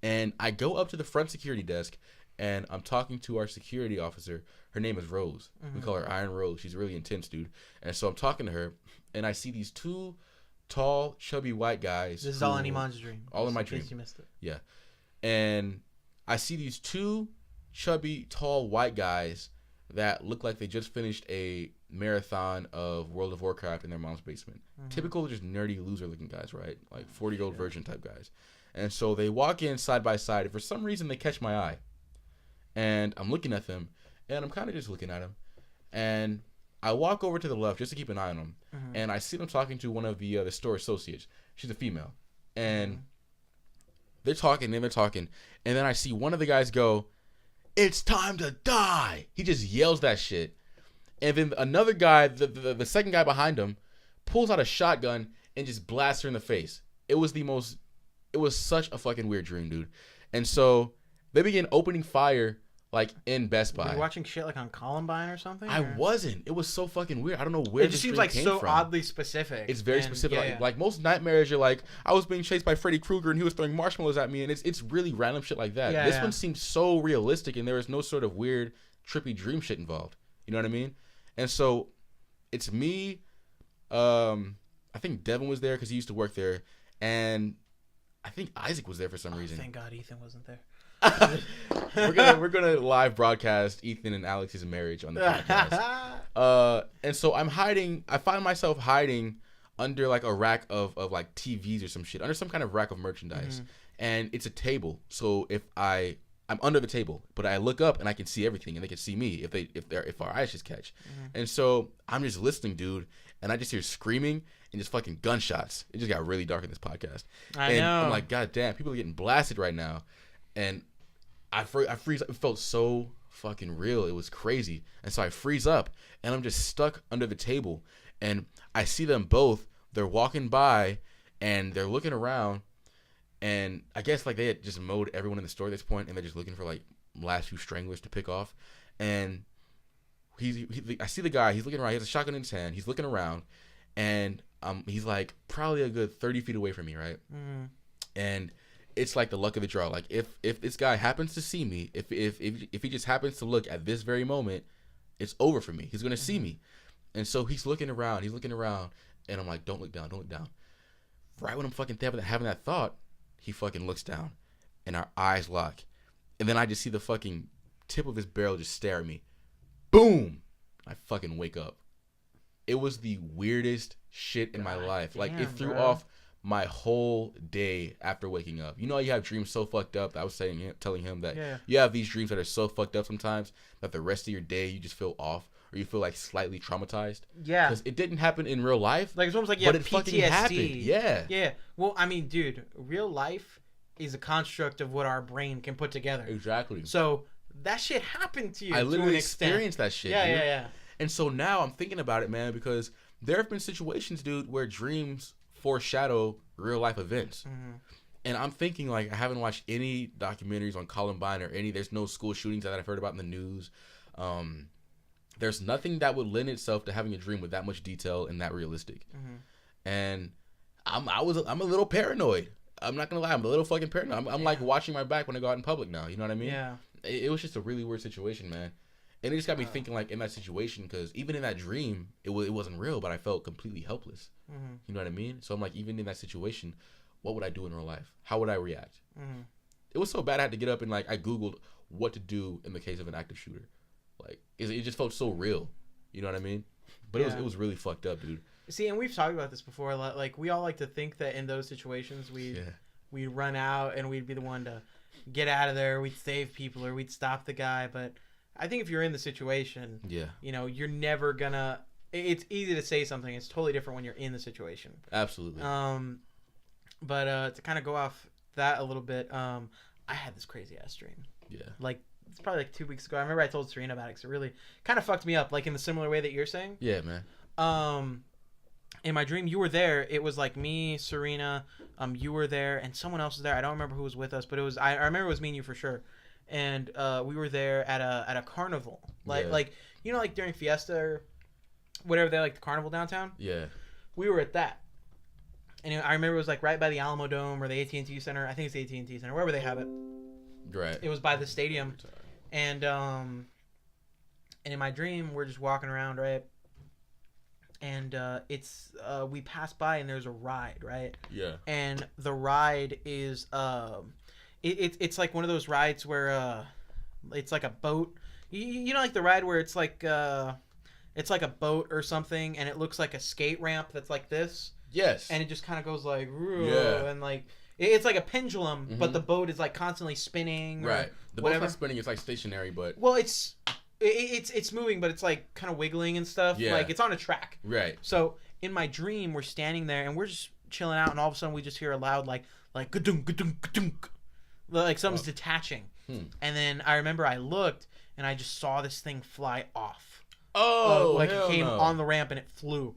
And I go up to the front security desk, and I'm talking to our security officer. Her name is Rose. We call her Iron Rose. She's really intense, dude. And so I'm talking to her, and I see these two tall, chubby white guys. This is all in Eman's dream. All in my dream. In case you missed it. Yeah, and I see these two chubby, tall, white guys that look like they just finished a marathon of World of Warcraft in their mom's basement. Mm-hmm. Typical, just nerdy, loser-looking guys, right? Like 40-year-old version type guys. And so they walk in side by side. And for some reason, they catch my eye. And I'm looking at them, and I'm kind of just looking at them. And I walk over to the left just to keep an eye on them, and I see them talking to one of the store associates. She's a female, and they're talking, and then I see one of the guys go, "It's time to die!" He just yells that shit, and then another guy, the second guy behind him, pulls out a shotgun and just blasts her in the face. It was such a fucking weird dream, dude. And so they begin opening fire like in Best Buy. Were you watching shit like on Columbine or something? I wasn't. It was so fucking weird. I don't know where it just seems like so oddly specific. It's very specific. Like most nightmares, you're like, I was being chased by Freddy Krueger and he was throwing marshmallows at me, and it's really random shit like that. This one seemed so realistic, and there was no sort of weird, trippy dream shit involved. You know what I mean? And so it's me. I think Devin was there because he used to work there, and I think Isaac was there for some reason. Thank God Ethan wasn't there. we're gonna live broadcast Ethan and Alex's marriage on the podcast. And so I'm hiding. I find myself hiding under like a rack of like TVs or some shit, under some kind of rack of merchandise, and it's a table. So I'm under the table, but I look up and I can see everything, and they can see me if our eyes just catch. And so I'm just listening, dude, and I just hear screaming and just fucking gunshots. It just got really dark in this podcast. I know. I'm like, God damn, people are getting blasted right now. And I freeze up. It felt so fucking real. It was crazy. And so I freeze up, and I'm just stuck under the table. And I see them both. They're walking by, and they're looking around. And I guess like they had just mowed everyone in the store at this point, and they're just looking for like last few stranglers to pick off. And I see the guy. He's looking around. He has a shotgun in his hand. He's looking around, and he's like probably a good 30 feet away from me, right? And it's like the luck of the draw. Like if this guy happens to see me, if he just happens to look at this very moment, it's over for me. He's gonna see me. And so he's looking around, and I'm like, don't look down. Right when I'm fucking having that thought, he fucking looks down, and our eyes lock, and then I just see the fucking tip of his barrel just stare at me. Boom! I fucking wake up. It was the weirdest shit in my life. Like it threw off my whole day after waking up. You know, you have dreams so fucked up. I was telling him that you have these dreams that are so fucked up sometimes that the rest of your day you just feel off, or you feel like slightly traumatized. Yeah, because it didn't happen in real life. Like it's almost like you have PTSD. Fucking happened. Yeah. Well, I mean, dude, real life is a construct of what our brain can put together. Exactly. So that shit happened to you. I literally experienced that shit. Yeah. And so now I'm thinking about it, man, because there have been situations, dude, where dreams foreshadow real life events. And I'm thinking, like, I haven't watched any documentaries on Columbine or there's no school shootings that I've heard about in the news. There's nothing that would lend itself to having a dream with that much detail and that realistic. And I'm a little paranoid. I'm not gonna lie, I'm a little fucking paranoid. I'm like watching my back when I go out in public now. You know what I mean? Yeah. It was just a really weird situation, man. And it just got me thinking, like, in that situation, because even in that dream, it wasn't real, but I felt completely helpless. You know what I mean? So I'm like, even in that situation, what would I do in real life? How would I react? It was so bad I had to get up and, like, I Googled what to do in the case of an active shooter. Like, it just felt so real. You know what I mean? But it was really fucked up, dude. See, and we've talked about this before. Like, we all like to think that in those situations we'd run out and we'd be the one to get out of there. We'd save people or we'd stop the guy. But I think if you're in the situation, you know, you're never gonna. It's easy to say something. It's totally different when you're in the situation. Absolutely. But to kind of go off that a little bit, I had this crazy ass dream. Yeah. Like, it's probably like 2 weeks ago. I remember I told Serena about it because it really kind of fucked me up, like in the similar way that you're saying. Yeah, man. In my dream, you were there. It was like me, Serena, you were there, and someone else was there. I don't remember who was with us, but it was. I remember it was me and you for sure. And we were there at a carnival, like you know, like during Fiesta or whatever they like the carnival downtown. Yeah. We were at that, and I remember it was like right by the Alamo Dome or the AT&T Center. I think it's the AT&T Center, wherever they have it. Right. It was by the stadium, and in my dream we're just walking around, right? And it's we pass by and there's a ride, right? Yeah. And the ride is it's like one of those rides where it's like a boat. You know, like the ride where it's like a boat or something, and it looks like a skate ramp that's like this. Yes. And it just kind of goes like, and like it's like a pendulum, but the boat is like constantly spinning. Right. The boat's not spinning; it's like stationary, but well, it's It's moving, but it's like kind of wiggling and stuff. Yeah. Like it's on a track. Right. So in my dream, we're standing there and we're just chilling out, and all of a sudden we just hear a loud like ga-dunk, ga-dunk, ga-dunk, like something's detaching. And then I remember I looked and I just saw this thing fly off. Oh, like hell it came no. on the ramp and it flew.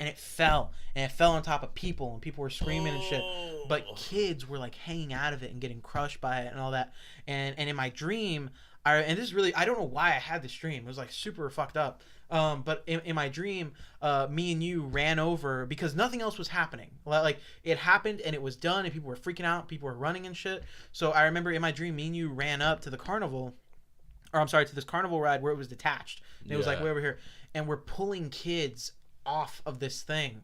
And it fell on top of people, and people were screaming and shit. But kids were like hanging out of it and getting crushed by it and all that. And in my dream, and this is really, I don't know why I had this dream. It was like super fucked up. But in my dream, me and you ran over because nothing else was happening. Like it happened and it was done, and people were freaking out, people were running and shit. So I remember in my dream, me and you ran up to the carnival, or I'm sorry, to this carnival ride where it was detached. And it was like way over here, and we're pulling kids off of this thing.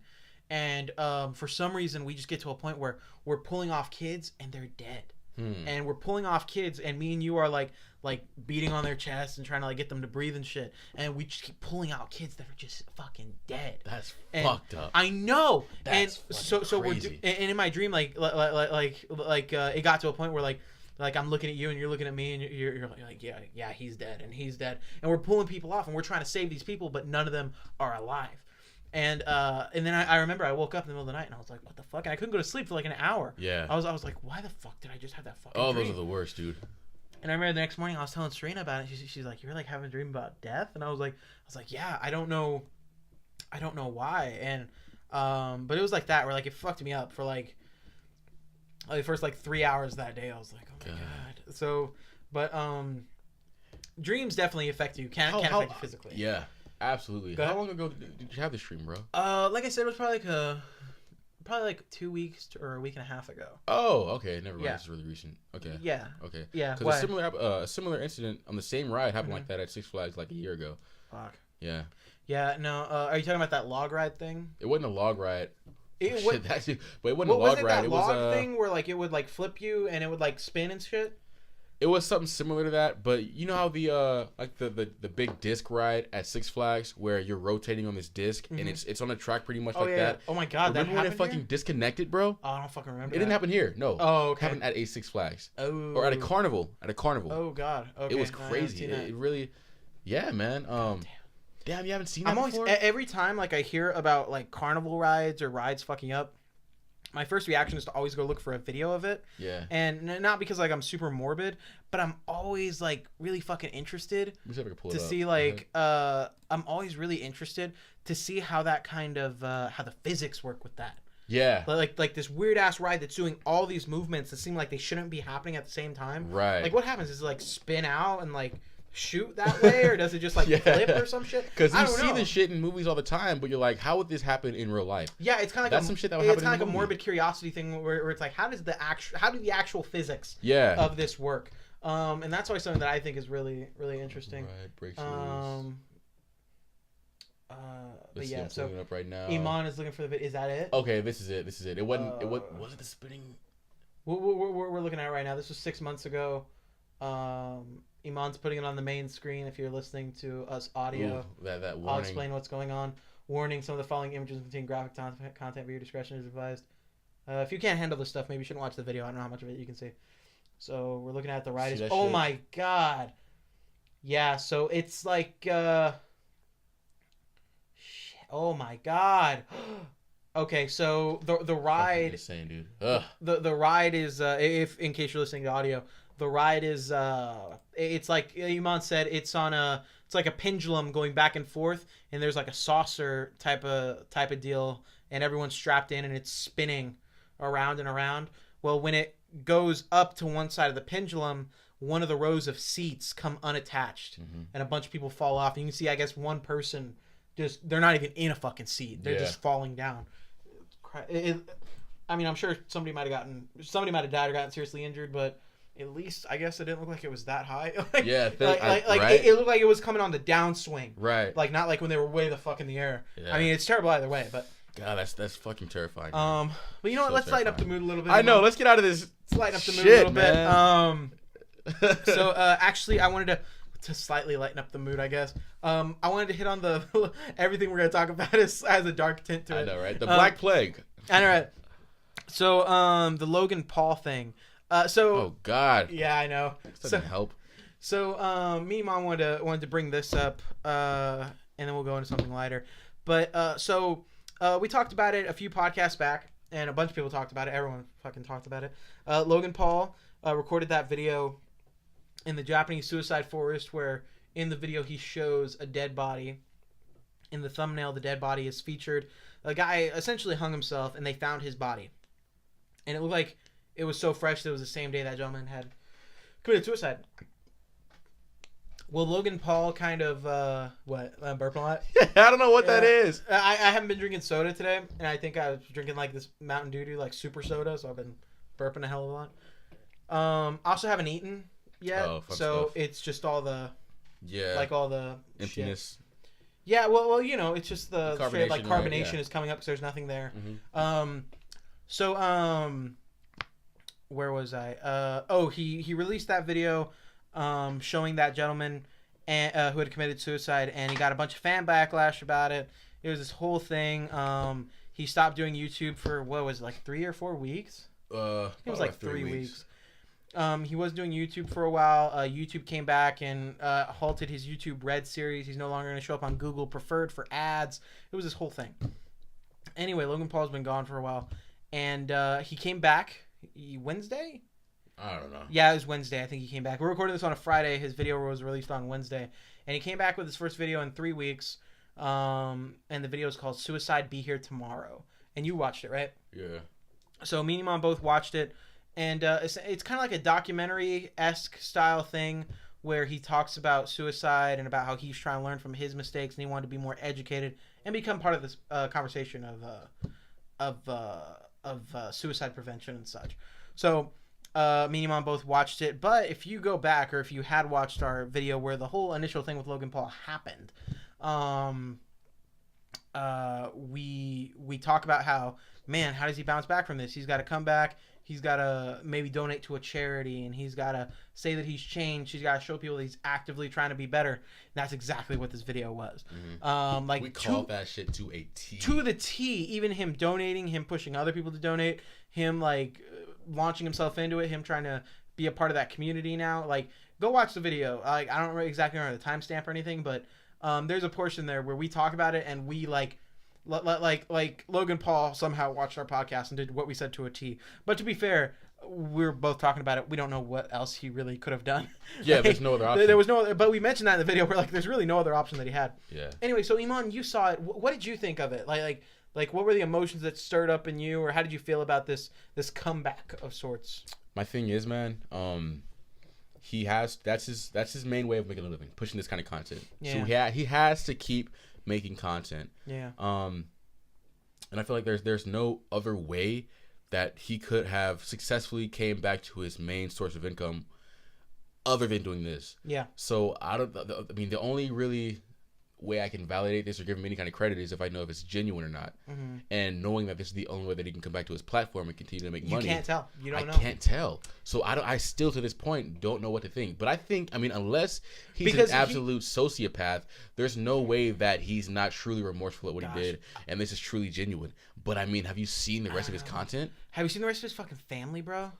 And for some reason, we just get to a point where we're pulling off kids and they're dead. And we're pulling off kids, and me and you are like beating on their chests and trying to like get them to breathe and shit. And we just keep pulling out kids that are just fucking dead. That's fucked up. I know. That's and so crazy. and in my dream, like it got to a point where like I'm looking at you and you're looking at me, and you're like yeah he's dead and he's dead, and we're pulling people off and we're trying to save these people, but none of them are alive. And then I remember I woke up in the middle of the night and I was like, what the fuck? And I couldn't go to sleep for like an hour. Yeah. I was like, why the fuck did I just have that fucking Oh, dream? those are the worst, dude. And I remember the next morning I was telling Serena about it. She's like, you're like having a dream about death? And I was like, yeah, I don't know why. And but it was like that where like it fucked me up for like the first like 3 hours that day. I was like, oh my god. So, but dreams definitely affect you. Can affect you physically. Yeah. Absolutely. How long ago did you have this dream, bro? Like I said, it was probably like 2 weeks or a week and a half ago. Oh, okay. Never mind. Yeah. This is really recent. Okay. Yeah. Okay. Yeah. Because a similar incident on the same ride happened like that at Six Flags like a year ago. Fuck. Yeah. Yeah. No. Are you talking about that log ride thing? It wasn't a log ride. But it wasn't a log ride. It was log thing where like it would like flip you and it would like spin and shit. It was something similar to that, but you know how the like the big disc ride at Six Flags where you're rotating on this disc and it's on a track pretty much that. Oh my god, remember when it fucking disconnected, bro? Oh, I don't fucking remember. It didn't happen here. No. Oh, okay. It happened at a Six Flags. Oh. Or at a carnival. Oh god. Okay. It was crazy. It really. Yeah, man. Damn, you haven't seen that before? Every time like I hear about like carnival rides or rides fucking up, my first reaction is to always go look for a video of it. Yeah. And not because like I'm super morbid, but I'm always like really fucking interested to see like I'm always really interested to see how that kind of how the physics work with that. Yeah. Like this weird ass ride that's doing all these movements that seem like they shouldn't be happening at the same time. Right. Like what happens? Does it like spin out and like shoot that way, or does it just like flip or some shit? Because you see this shit in movies all the time, but you're like, how would this happen in real life? Yeah, it's kind of like some shit that would happen. It's kind of like a morbid curiosity thing where it's like, how do the actual physics of this work? And that's always something that I think is really really interesting. Right, breaks loose. But yeah, so it up right now. Eman is looking for the video. Is that it? Okay, this is it. It wasn't. Was it the spinning? We're looking at it right now. This was 6 months ago. Eman's putting it on the main screen. If you're listening to us audio, that warning. I'll explain what's going on. Warning: some of the following images contain graphic content. Viewer discretion is advised. If you can't handle this stuff, maybe you shouldn't watch the video. I don't know how much of it you can see. So we're looking at the ride. Oh my god! Yeah, so it's like shit. Oh my god. Okay, so the ride. Insane, dude. Ugh. The ride is if in case you're listening to audio. The ride is it's like Eman said, it's like a pendulum going back and forth, and there's like a saucer type of deal, and everyone's strapped in and it's spinning around and around. Well, when it goes up to one side of the pendulum, one of the rows of seats come unattached, and a bunch of people fall off. And you can see, I guess, one person they're not even in a fucking seat. They're just falling down. I mean, I'm sure somebody might have died or gotten seriously injured, but at least I guess it didn't look like it was that high. Right? It looked like it was coming on the downswing. Right. Like not like when they were way the fuck in the air. Yeah. I mean, it's terrible either way, but God, that's fucking terrifying. But you know what? Let's lighten up the mood a little bit. I know. Let's get out of this. Let's lighten up the mood a little bit. So actually, I wanted to slightly lighten up the mood, I guess. I wanted to hit on the everything we're gonna talk about has a dark tint to it. I know, right? The Black Plague. I know, right? So the Logan Paul thing. Oh God. Yeah, I know. Doesn't help. So, me and Mom wanted to bring this up, and then we'll go into something lighter. But we talked about it a few podcasts back, and a bunch of people talked about it. Everyone fucking talked about it. Logan Paul recorded that video in the Japanese suicide forest, where in the video he shows a dead body. In the thumbnail, the dead body is featured. A guy essentially hung himself, and they found his body, and it looked like it was so fresh that it was the same day that gentleman had committed suicide. Well, Logan Paul kind of, burping a lot? I don't know what that is. I haven't been drinking soda today, and I think I was drinking, like, this Mountain Dew, like, super soda, so I've been burping a hell of a lot. Also haven't eaten yet, so stuff. It's just all the, all the emptiness. Shit. Yeah, well, you know, it's just the carbonation is coming up because there's nothing there. Mm-hmm. Where was I? He released that video showing that gentleman who had committed suicide, and he got a bunch of fan backlash about it. It was this whole thing. He stopped doing YouTube for, what was it, like 3 or 4 weeks? It was like 3 weeks. He was doing YouTube for a while. YouTube came back and halted his YouTube Red series. He's no longer going to show up on Google Preferred for ads. It was this whole thing. Anyway, Logan Paul's been gone for a while, and he came back Wednesday? I don't know. Yeah, it was Wednesday. I think he came back. We're recording this on a Friday. His video was released on Wednesday. And he came back with his first video in 3 weeks. And the video is called Suicide Be Here Tomorrow. And you watched it, right? Yeah. So me and Mom both watched it. And it's kind of like a documentary-esque style thing where he talks about suicide and about how he's trying to learn from his mistakes and he wanted to be more educated and become part of this conversation of suicide prevention and such. So me and Mom both watched it, but if you go back, or if you had watched our video where the whole initial thing with Logan Paul happened, we talk about how, man, how does he bounce back from this? He's got to come back. He's got to maybe donate to a charity, and he's got to say that he's changed. He's got to show people that he's actively trying to be better. And that's exactly what this video was. Mm-hmm. We call that shit to a T. To the T. Even him donating, him pushing other people to donate, him like launching himself into it, him trying to be a part of that community now. Like, go watch the video. Like, I don't exactly remember the timestamp or anything, but there's a portion there where we talk about it, and we like Logan Paul somehow watched our podcast and did what we said to a T. But to be fair, we're both talking about it. We don't know what else he really could have done. Yeah, like, there's no other option. There was no other, but we mentioned that in the video where like there's really no other option that he had. Yeah. Anyway, so Eman, you saw it. What did you think of it? Like what were the emotions that stirred up in you, or how did you feel about this comeback of sorts? My thing is, man, that's his main way of making a living, pushing this kind of content. Yeah. So he has to keep making content. Yeah. And I feel like there's no other way that he could have successfully came back to his main source of income other than doing this. Yeah. So the only really way I can validate this or give him any kind of credit is if I know if it's genuine or not. Mm-hmm. And knowing that this is the only way that he can come back to his platform and continue to make money. You can't tell. You don't know. I can't tell. So I still to this point don't know what to think. But I think, unless he's an absolute sociopath, there's no way that he's not truly remorseful at what he did, and this is truly genuine. But have you seen the rest of his content? Have you seen the rest of his fucking family, bro?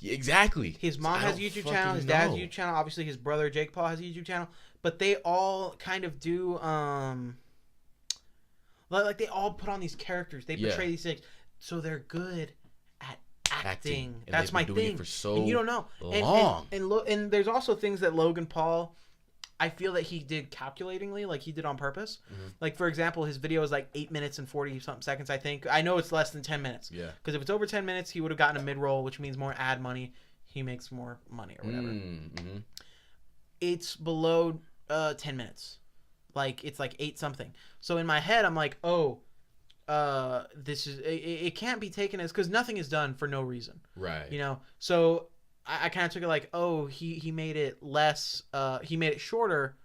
Yeah, exactly. His mom has a YouTube channel. His dad has a YouTube channel. Obviously, his brother Jake Paul has a YouTube channel. But they all kind of do, like they all put on these characters. They portray these things, so they're good at acting. That's my thing. It for so and you don't know. Long. And there's also things that Logan Paul, I feel that he did calculatingly, like he did on purpose. Mm-hmm. Like, for example, his video is like 8 minutes and 40-something seconds, I think. I know it's less than 10 minutes. Yeah. Because if it's over 10 minutes, he would have gotten a mid-roll, which means more ad money. He makes more money or whatever. Mm-hmm. It's below 10 minutes. Like, it's like 8-something. So in my head, I'm like, this is... It can't be taken as... Because nothing is done for no reason. Right. You know? So I kind of took it like, he made it less... he made it shorter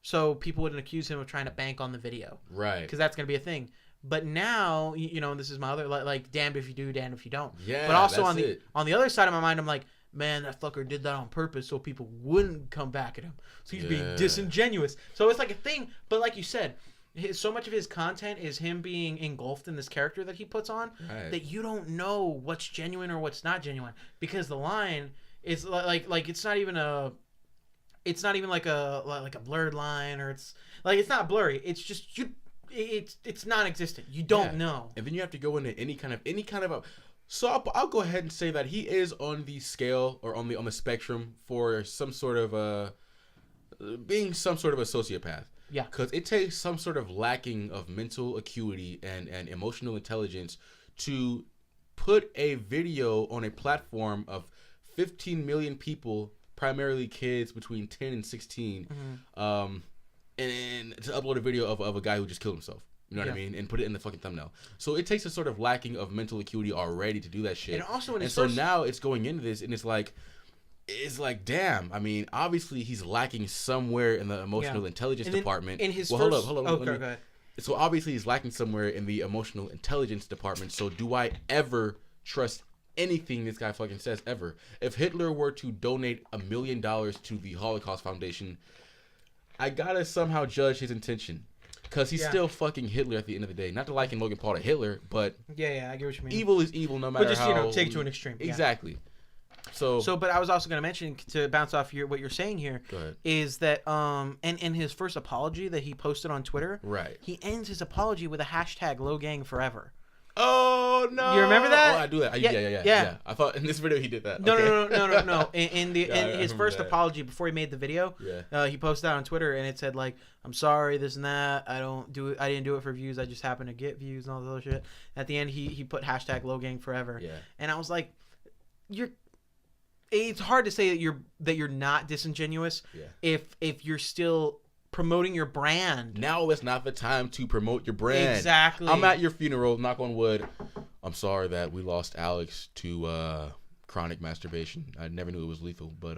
so people wouldn't accuse him of trying to bank on the video. Right. Because that's going to be a thing. But now, this is my other... Like, damned if you do, damned if you don't. Yeah, but also that's on the other side of my mind, I'm like, man, that fucker did that on purpose so people wouldn't come back at him. So he's being disingenuous. So it's like a thing. But like you said, so much of his content is him being engulfed in this character that he puts on that you don't know what's genuine or what's not genuine. Because the line is like it's not even it's not even like a blurred line, or it's not blurry. It's just it's non-existent. You don't know. And then you have to go into any kind of a. So I'll go ahead and say that he is on the scale or on the spectrum for some sort of being some sort of a sociopath. Yeah. Because it takes some sort of lacking of mental acuity and emotional intelligence to put a video on a platform of 15 million people, primarily kids between 10 and 16, and to upload a video of a guy who just killed himself. You know what I mean? And put it in the fucking thumbnail. So it takes a sort of lacking of mental acuity already to do that shit. And also now it's going into this, and it's like, damn. I mean, obviously he's lacking somewhere in the emotional intelligence department. In his hold first... up. Oh, go ahead. So obviously he's lacking somewhere in the emotional intelligence department. So do I ever trust anything this guy fucking says ever? If Hitler were to donate $1 million to the Holocaust Foundation, I gotta somehow judge his intention. Because he's still fucking Hitler at the end of the day. Not to liken Logan Paul to Hitler, but... Yeah, I get what you mean. Evil is evil no matter how... But just, take it to an extreme. Exactly. So, but I was also going to mention, to bounce off what you're saying here, is that, and in his first apology that he posted on Twitter, he ends his apology with a hashtag #LowGangForever. Oh, no. You remember that? Oh, I do that. Yeah. I thought in this video he did that. No. In his first apology before he made the video, he posted that on Twitter, and it said, like, I'm sorry, this and that. I didn't do it for views. I just happened to get views and all this other shit. At the end, he put hashtag #LowGangForever. Yeah. And I was like, it's hard to say that you're not disingenuous if you're still promoting your brand. Now is not the time to promote your brand. Exactly. I'm at your funeral, knock on wood. I'm sorry that we lost Alex to chronic masturbation. I never knew it was lethal, but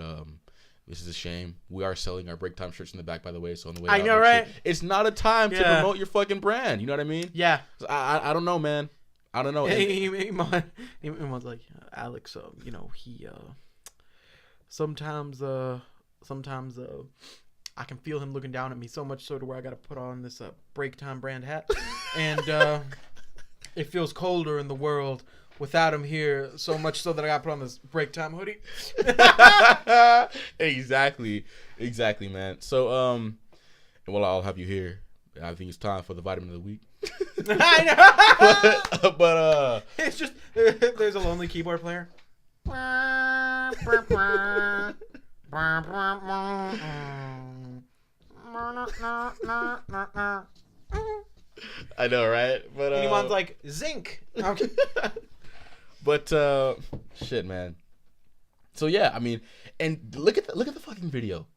this is a shame. We are selling our break time shirts in the back, by the way. So on the way out, I know, right? It's not a time to promote your fucking brand. You know what I mean? Yeah. So I don't know, man. I don't know. Eman's like, Alex, he sometimes I can feel him looking down at me so much so to where I got to put on this break time brand hat, and it feels colder in the world without him here, so much so that I got to put on this break time hoodie. Exactly, man. So well, I'll have you here. I think it's time for the vitamin of the week. I know. but it's just there's a lonely keyboard player. I know, right? But anyone's like zinc. But shit, man. So yeah, I mean, and look at the fucking video.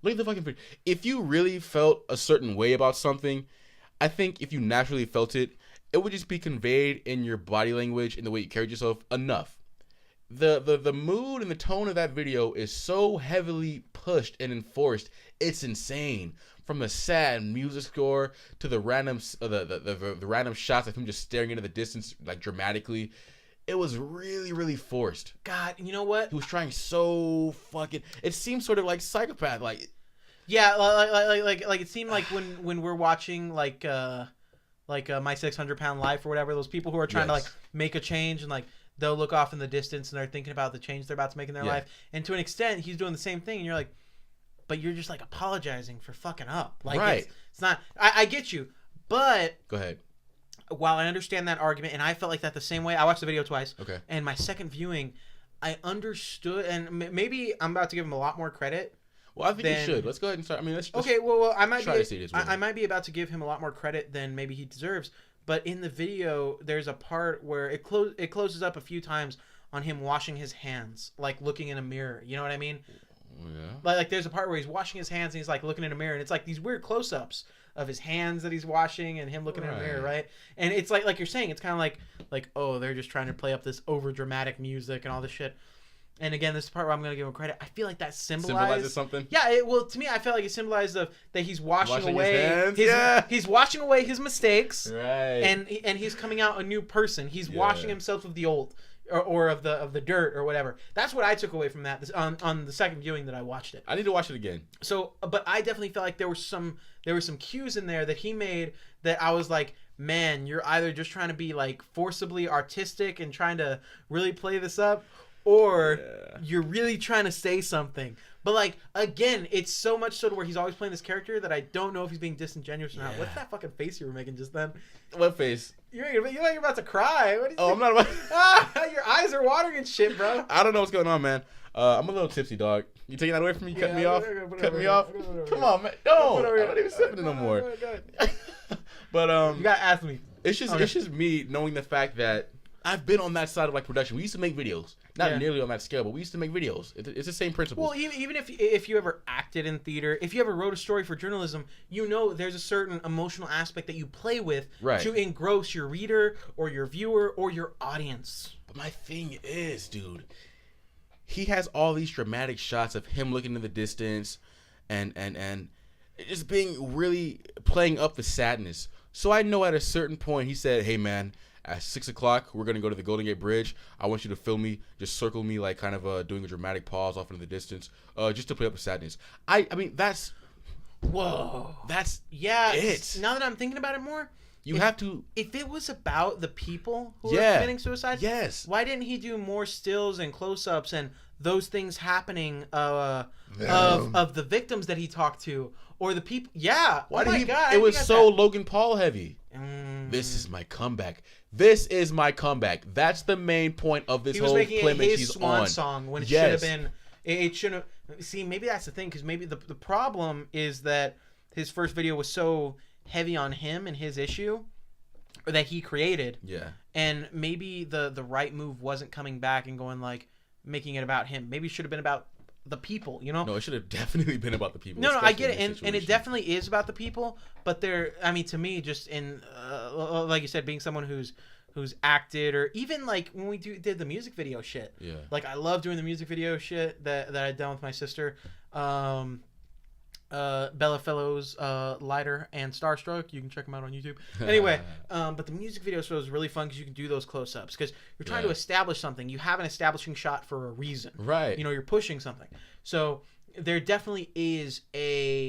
Look at the fucking video. If you really felt a certain way about something, I think if you naturally felt it, it would just be conveyed in your body language and the way you carried yourself enough. The mood and the tone of that video is so heavily pushed and enforced. It's insane. From the sad music score to the random the random shots of him just staring into the distance, like, dramatically. It was really, really forced. God, you know what? He was trying so fucking... It seemed sort of like psychopath, like... Yeah, like it seemed like when we're watching like My 600 Pound Life or whatever, those people who are trying to like make a change, and like they'll look off in the distance and they're thinking about the change they're about to make in their life. And to an extent, he's doing the same thing, and you're like, but you're just like apologizing for fucking up. Like, right. It's not... I get you, but... Go ahead. While I understand that argument, and I felt like that the same way, I watched the video twice. Okay. And my second viewing, I understood, and maybe I'm about to give him a lot more credit. Well, I think you should. Let's go ahead and start. I mean, let's okay. Well, I might try to see this. I might be about to give him a lot more credit than maybe he deserves. But in the video, there's a part where it closes up a few times on him washing his hands, like looking in a mirror. You know what I mean? Yeah. Like there's a part where he's washing his hands and he's like looking in a mirror, and it's like these weird close-ups of his hands that he's washing and him looking in a mirror, right? And it's like you're saying, it's kind of like oh, they're just trying to play up this over dramatic music and all this shit. And again, this is the part where I'm going to give him credit. I feel like that symbolizes something. Yeah, well, to me, I felt like it symbolized that he's washing away he's washing away his mistakes, right? And he's coming out a new person. He's washing himself of the old. Or of the dirt or whatever. That's what I took away from that on the second viewing that I watched it. I need to watch it again. So, but I definitely felt like there were some cues in there that he made that I was like, man, you're either just trying to be like forcibly artistic and trying to really play this up, or you're really trying to say something. But like again, it's so much so to where he's always playing this character that I don't know if he's being disingenuous or not. What's that fucking face you were making just then? What face? You look like you're about to cry. What I'm not about. Your eyes are watering and shit, bro. I don't know what's going on, man. I'm a little tipsy, dog. You taking that away from me? Cut me off? Cut me off? Come on, man. No, I'm not even sipping no more. But you gotta ask me. It's just me knowing the fact that I've been on that side of like production. We used to make videos, not nearly on that scale, but we used to make videos. It's the same principle. Well, even if you ever acted in theater, if you ever wrote a story for journalism, you know there's a certain emotional aspect that you play with to engross your reader or your viewer or your audience. But my thing is, dude, he has all these dramatic shots of him looking in the distance, and just being really playing up the sadness. So I know at a certain point he said, "Hey man, at 6 o'clock we're gonna go to the Golden Gate Bridge. I want you to film me, just circle me like kind of doing a dramatic pause off into the distance, just to play up the sadness." I mean that's that's it. Now that I'm thinking about it more, have to. If it was about the people who are committing suicide, why didn't he do more stills and close-ups and those things happening of the victims that he talked to or the people? Yeah. Why did he? God, it was so Logan Paul heavy. This is my comeback. This is my comeback. That's the main point of this whole plymouth he's on. He was making his swan song when it should have been. It shouldn't. See, maybe that's the thing, because maybe the problem is that his first video was so heavy on him and his issue, or that he created. Yeah. And maybe the right move wasn't coming back and going like making it about him. Maybe it should have been about the people, you know? No, it should have definitely been about the people. No, I get it, and it definitely is about the people. But I mean, to me, just in like you said, being someone who's acted, or even like when we did the music video shit. Yeah. Like I love doing the music video shit that I'd done with my sister. Bella Fellows, Lighter, and Starstruck. You can check them out on YouTube. Anyway, but the music video show is really fun because you can do those close-ups because you're trying to establish something. You have an establishing shot for a reason. Right. You know, you're pushing something. So there definitely is there's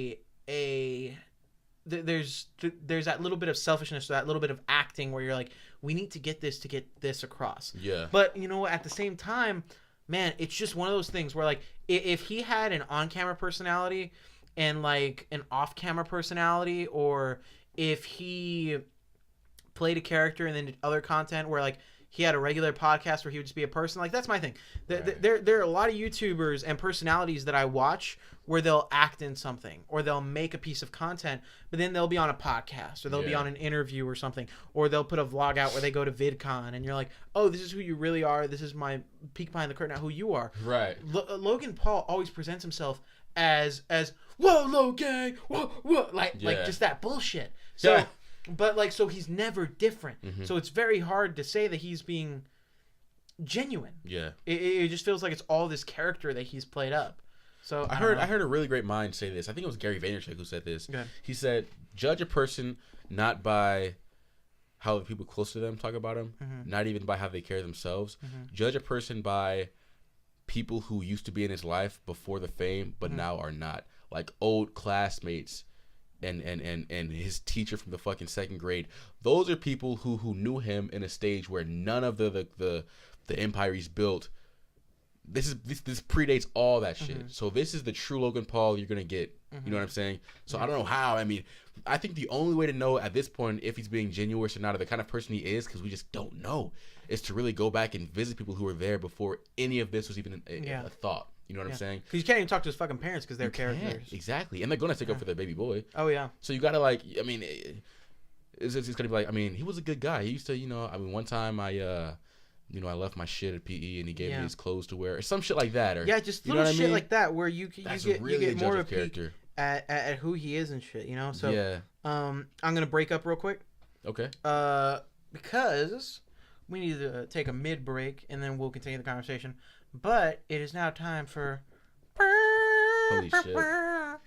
that little bit of selfishness, that little bit of acting where you're like, we need to get this across. Yeah. But you know what? At the same time, man, it's just one of those things where like if he had an on-camera personality and like an off-camera personality, or if he played a character and then did other content where like he had a regular podcast where he would just be a person, like that's my thing. There are a lot of YouTubers and personalities that I watch where they'll act in something or they'll make a piece of content, but then they'll be on a podcast or they'll be on an interview or something, or they'll put a vlog out where they go to VidCon and you're like, oh, this is who you really are. This is my peek behind the curtain at who you are. Right. Logan Paul always presents himself as whoa, Logan, whoa, like just that bullshit. So, but like, so he's never different. Mm-hmm. So it's very hard to say that he's being genuine. Yeah. It just feels like it's all this character that he's played up. So I heard a really great mind say this. I think it was Gary Vaynerchuk who said this. Okay. He said, judge a person not by how the people close to them talk about him, not even by how they carry themselves. Judge a person by people who used to be in his life before the fame, but now are not. Like old classmates and his teacher from the fucking second grade. Those are people who knew him in a stage where none of the empire he's built. This predates all that shit. So this is the true Logan Paul you're gonna get. You know what I'm saying? So I don't know how. I mean, I think the only way to know at this point if he's being genuine or not, or the kind of person he is, because we just don't know, is to really go back and visit people who were there before any of this was even a thought. You know what I'm saying? Because you can't even talk to his fucking parents because they're characters. Exactly. And they're going to take up for their baby boy. Oh, yeah. So you got to like, I mean, it's going to be like, I mean, he was a good guy. He used to, I mean, one time I left my shit at PE and he gave me his clothes to wear or some shit like that. Or, just little shit like that where you get more of a peek at who he is and shit, you know? So, I'm going to break up real quick. Okay. Because we need to take a mid-break and then we'll continue the conversation. But it is now time for holy shit. Vitamins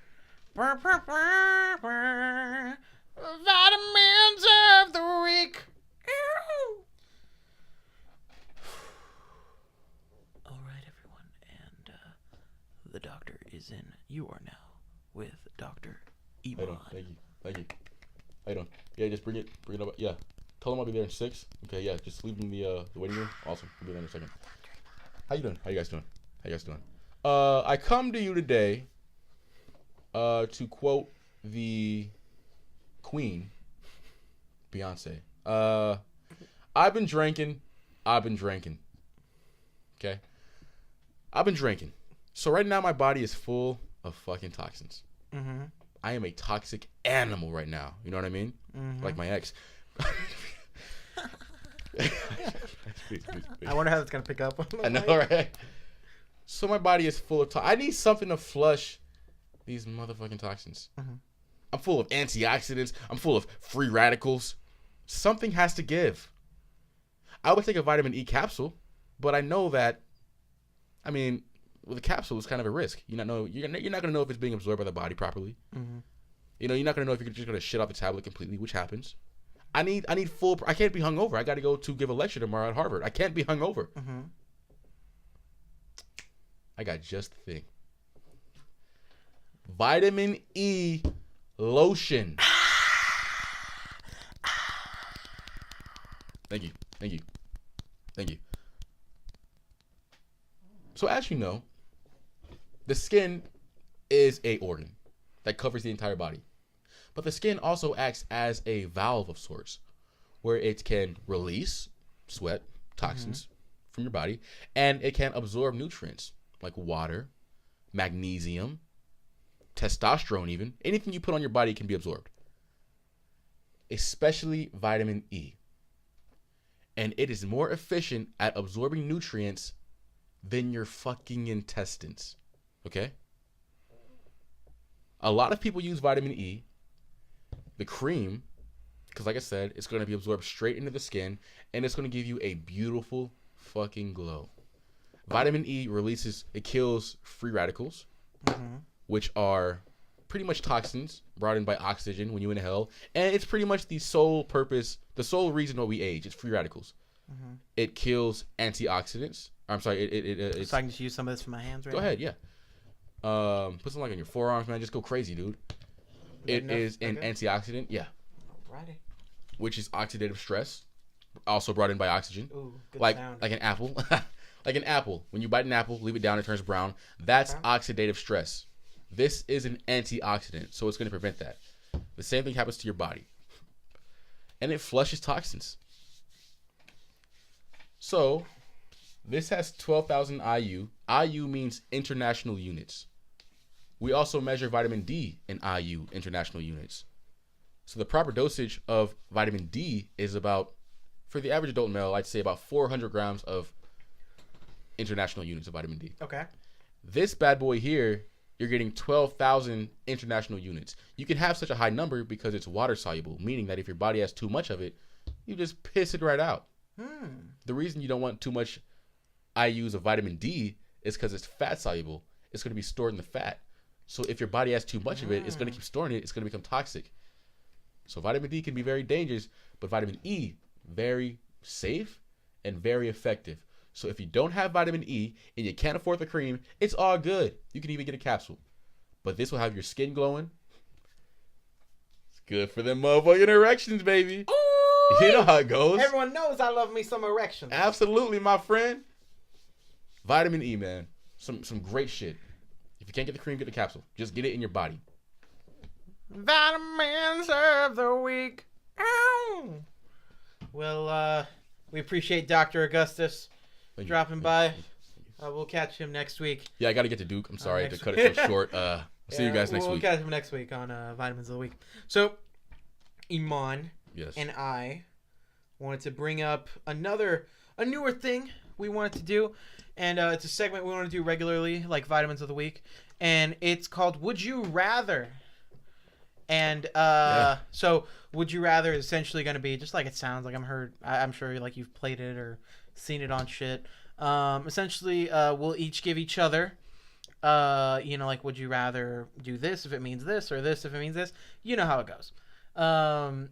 of the week. All right, everyone, and the doctor is in. You are now with Dr. Eman. Thank you. How you doing? Yeah, just bring it up. Yeah, tell him I'll be there in 6. Okay, yeah, just leave him in the waiting room. Awesome, we'll be there in a second. How you doing? How you guys doing? I come to you today to quote the Queen, Beyonce. I've been drinking. Okay? I've been drinking. So right now my body is full of fucking toxins. Mm-hmm. I am a toxic animal right now. You know what I mean? Mm-hmm. Like my ex. I wonder how that's going to pick up. I know, right? So my body is full of I need something to flush these motherfucking toxins. Mm-hmm. I'm full of antioxidants. I'm full of free radicals. Something has to give. I would take a vitamin E capsule, but I know that, I mean, with a capsule, it's kind of a risk. You're not going to know if it's being absorbed by the body properly. Mm-hmm. You know, you're not going to know if you're just going to shit off the tablet completely, which happens. I need full. I can't be hungover. I got to go to give a lecture tomorrow at Harvard. I can't be hungover. Mm-hmm. I got just the thing. Vitamin E lotion. Thank you. So as you know, the skin is a organ that covers the entire body. But the skin also acts as a valve of sorts, where it can release sweat, toxins from your body, and it can absorb nutrients like water, magnesium, testosterone even. Anything you put on your body can be absorbed. Especially vitamin E. And it is more efficient at absorbing nutrients than your fucking intestines. Okay? A lot of people use vitamin E, the cream, because like I said, it's going to be absorbed straight into the skin, and it's going to give you a beautiful fucking glow. Vitamin E it kills free radicals, which are pretty much toxins brought in by oxygen when you inhale, and it's pretty much the sole reason why we age. It's free radicals. It kills antioxidants. I'm sorry, it's... So I can just use some of this for my hands right now? Go ahead, yeah. Put some like on your forearms, man. Just go crazy, dude. It is an antioxidant, yeah. Alrighty. Which is oxidative stress, also brought in by oxygen. Ooh, good like sound. Like an apple. Like an apple. When you bite an apple, leave it down, it turns brown. That's oxidative stress. This is an antioxidant, so it's going to prevent that. The same thing happens to your body. And it flushes toxins. So, this has 12,000 IU. IU means international units. We also measure vitamin D in IU, international units. So the proper dosage of vitamin D is about, for the average adult male, I'd say about 400 grams of international units of vitamin D. Okay. This bad boy here, you're getting 12,000 international units. You can have such a high number because it's water soluble, meaning that if your body has too much of it, you just piss it right out. The reason you don't want too much IUs of vitamin D is because it's fat soluble. It's going to be stored in the fat. So if your body has too much of it, it's going to keep storing it. It's going to become toxic. So vitamin D can be very dangerous, but vitamin E, very safe and very effective. So if you don't have vitamin E and you can't afford the cream, it's all good. You can even get a capsule. But this will have your skin glowing. It's good for them motherfucking erections, baby. Ooh! You know how it goes. Everyone knows I love me some erections. Absolutely, my friend. Vitamin E, man. Some great shit. If you can't get the cream, get the capsule. Just get it in your body. Vitamins of the week. Ow! Well, we appreciate Dr. Augustus dropping by. We'll catch him next week. Yeah, I got to get to Duke. I'm sorry to cut it so short. See you guys next week. We'll catch him next week on Vitamins of the Week. So, Eman and I wanted to bring up a newer thing we wanted to do. And it's a segment we want to do regularly, like Vitamins of the Week. And it's called Would You Rather? And so Would You Rather is essentially going to be just like it sounds like. I'm sure like you've played it or seen it on shit. Essentially, we'll each give each other, like, would you rather do this if it means this or this if it means this? You know how it goes.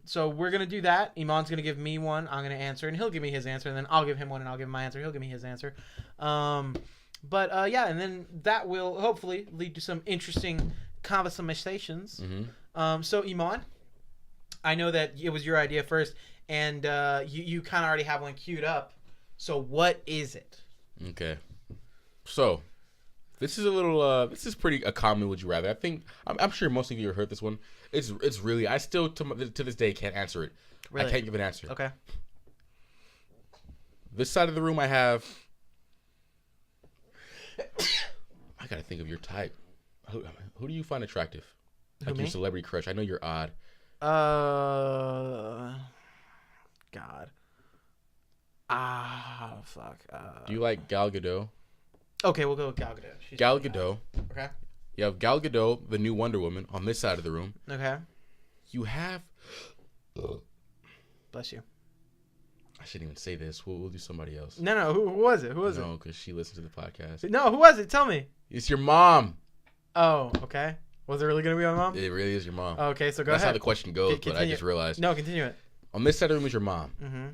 So we're going to do that. Iman's going to give me one. I'm going to answer, and he'll give me his answer, and then I'll give him one, and I'll give him my answer. He'll give me his answer. And then that will hopefully lead to some interesting conversations. So, Eman, I know that it was your idea first, and you kind of already have one queued up. So what is it? Okay. So, This is a little. This is pretty a common would you rather. I think I'm sure most of you have heard this one. It's really. I still to this day can't answer it. Really? I can't give an answer. Okay. This side of the room, I have. I gotta think of your type. Who do you find attractive? Like your celebrity crush. I know you're odd. God. Fuck. Do you like Gal Gadot? Okay, we'll go with Gal Gadot. Gal Gadot. Okay. You have Gal Gadot, the new Wonder Woman, on this side of the room. Okay. You have. Bless you. I shouldn't even say this. We'll do somebody else. No. Who was it? No, because she listens to the podcast. No, who was it? Tell me. It's your mom. Oh, okay. Was it really going to be my mom? It really is your mom. Okay, so go That's ahead. how the question goes, but I just realized. No, continue it. On this side of the room is your mom. Mm-hmm.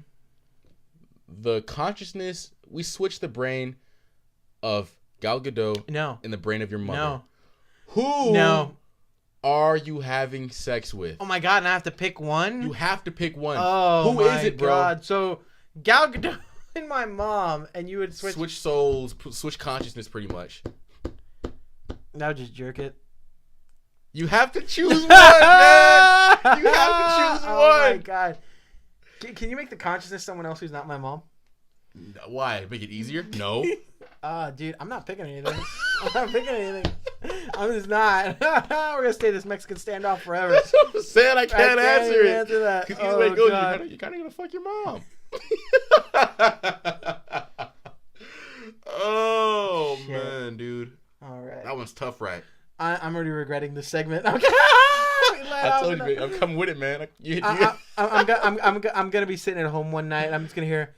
The consciousness, we switch the brain of Gal Gadot in the brain of your mother. No. Who are you having sex with? Oh my God, and I have to pick one? You have to pick one. Oh, who is it, bro? God. So, Gal Gadot and my mom, and you would switch souls, switch consciousness pretty much. Now just jerk it. You have to choose one, man. You have to choose one. Oh my God. Can you make the consciousness someone else who's not my mom? Why? Make it easier? No. Dude, I'm not picking anything. I'm just not. We're gonna stay this Mexican standoff forever. That's what I'm saying. I can't answer it. Answer that. Because either way it goes, you're kind of gonna fuck your mom. Oh shit. Man, dude. All right. That one's tough, right? I'm already regretting this segment. Okay. I told you, I'm coming with it, man. I'm gonna be sitting at home one night. And I'm just gonna hear,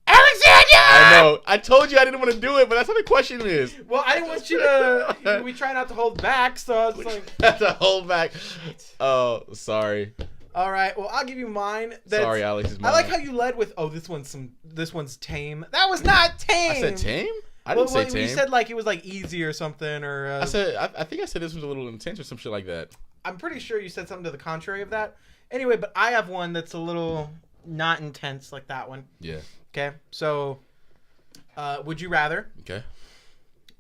Alexander! I know. I told you I didn't want to do it, but that's what the question is. Well, I didn't want you to. We try not to hold back, so I was like, to hold back. Oh, sorry. All right. Well, I'll give you mine. Sorry, Alex. I like how you led with, this one's tame. That was not tame. I said tame. I didn't say tame. You said like it was like easy or something, or I think I said this was a little intense or some shit like that. I'm pretty sure you said something to the contrary of that. Anyway, but I have one that's a little not intense like that one. Yeah. Okay. So, would you rather? Okay.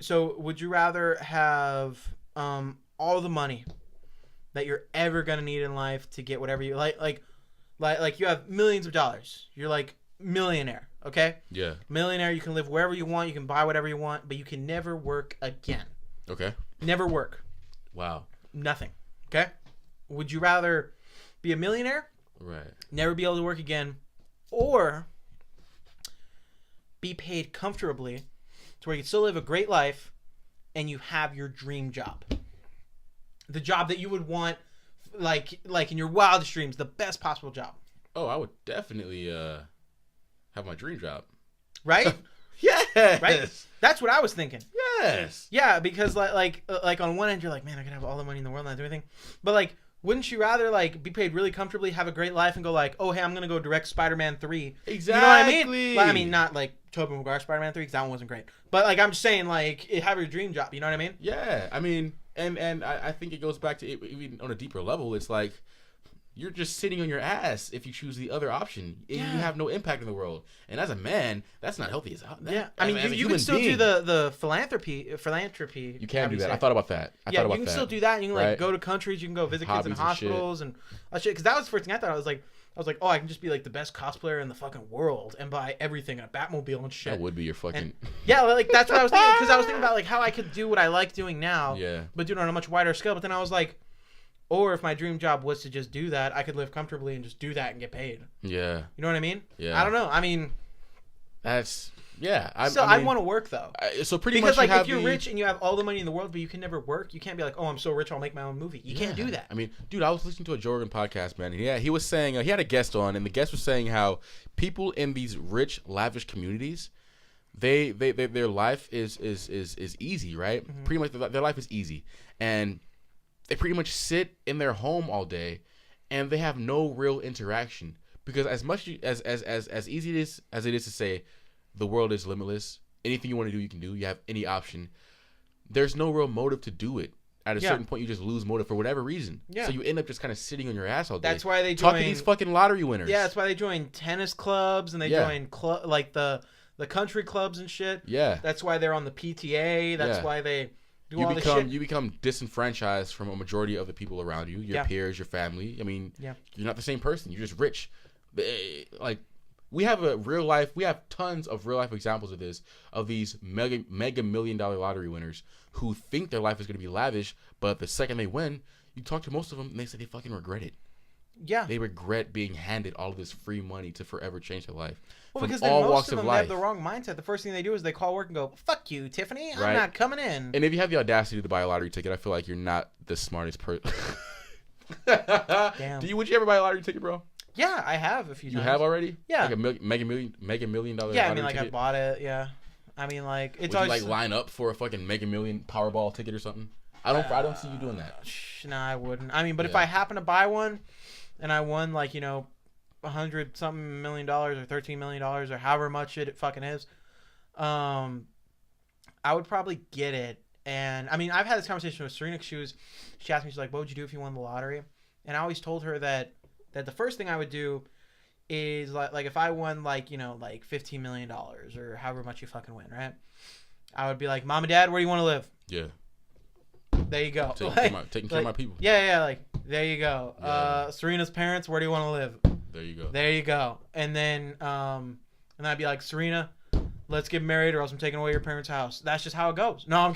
So, would you rather have all the money that you're ever gonna need in life to get whatever you like you have millions of dollars. You're like millionaire. Okay? Yeah. Millionaire, you can live wherever you want, you can buy whatever you want, but you can never work again. Okay. Never work. Wow. Nothing. Okay? Would you rather be a millionaire? Right. Never be able to work again, or be paid comfortably to where you can still live a great life and you have your dream job? The job that you would want, like in your wildest dreams, the best possible job. Oh, I would definitely have my dream job. Right? Yes. Right? That's what I was thinking. Yes. Yeah, because like on one end you're like, man, I can have all the money in the world and not do anything. But like, wouldn't you rather like be paid really comfortably, have a great life, and go like, oh hey, I'm gonna go direct Spider-Man 3. Exactly. You know what I mean? Like, I mean, not like Tobey Maguire Spider-Man 3 because that one wasn't great. But like, I'm just saying like, have your dream job. You know what I mean? Yeah. I mean, and I think it goes back to it, even on a deeper level. It's like, you're just sitting on your ass if you choose the other option. And you have no impact in the world. And as a man, that's not healthy as hell. Yeah. I mean, you can still do the philanthropy. You can do that. I thought about that. You can still do that. You can like go to countries. You can go visit kids in hospitals and shit. Because that was the first thing I thought. I was like, oh, I can just be like the best cosplayer in the fucking world and buy everything in a Batmobile and shit. That would be your fucking... Yeah, like that's what I was thinking. Because I was thinking about like how I could do what I like doing now. Yeah. But do it on a much wider scale. But then I was like, or if my dream job was to just do that, I could live comfortably and just do that and get paid. Yeah. You know what I mean? Yeah. I don't know. I mean... That's... Yeah. I mean, want to work, though. So pretty much like, if you're rich and you have all the money in the world, but you can never work, you can't be like, oh, I'm so rich, I'll make my own movie. You can't do that. I mean, dude, I was listening to a Joe Rogan podcast, man. And he was saying... he had a guest on, and the guest was saying how people in these rich, lavish communities... Their life is easy, right? Mm-hmm. Pretty much their life is easy. And... they pretty much sit in their home all day, and they have no real interaction. Because as much as easy as it is to say, the world is limitless. Anything you want to do, you can do. You have any option. There's no real motive to do it. At a certain point, you just lose motive for whatever reason. Yeah. So you end up just kind of sitting on your ass all day. That's why they join talking to these fucking lottery winners. Yeah, that's why they join tennis clubs and they join the the country clubs and shit. Yeah. That's why they're on the PTA. That's why they do all this shit. You become disenfranchised from a majority of the people around you, your peers, your family. I mean, you're not the same person. You're just rich. Like, we have tons of real life examples of this, of these mega $1 million lottery winners who think their life is going to be lavish, but the second they win, you talk to most of them and they say they fucking regret it. Yeah. They regret being handed all of this free money to forever change their life. Well, because then most of them have the wrong mindset. The first thing they do is they call work and go, "Fuck you, Tiffany. I'm not coming in." And if you have the audacity to buy a lottery ticket, I feel like you're not the smartest person. Damn. Would you ever buy a lottery ticket, bro? Yeah, I have a few times. You have already? Yeah. Like a mega million dollar yeah, lottery I mean, like, ticket? I bought it, yeah. I mean, like, it's Would you, like, line up for a fucking Mega Million Powerball ticket or something? I don't see you doing that. No, I wouldn't. I mean, but if I happen to buy one and I won, like, $100-something million or $13 million or however much it fucking is, I would probably get it. And, I mean, I've had this conversation with Serena. She asked me, she's like, what would you do if you won the lottery? And I always told her that the first thing I would do is, like if I won, like $15 million or however much you fucking win, right? I would be like, Mom and Dad, where do you want to live? Yeah. There you go. Taking care of my people. Yeah, like, there you go. Yeah. Serena's parents, where do you want to live? There you go. There you go. And then I'd be like, Serena, let's get married or else I'm taking away your parents' house. That's just how it goes. No, I'm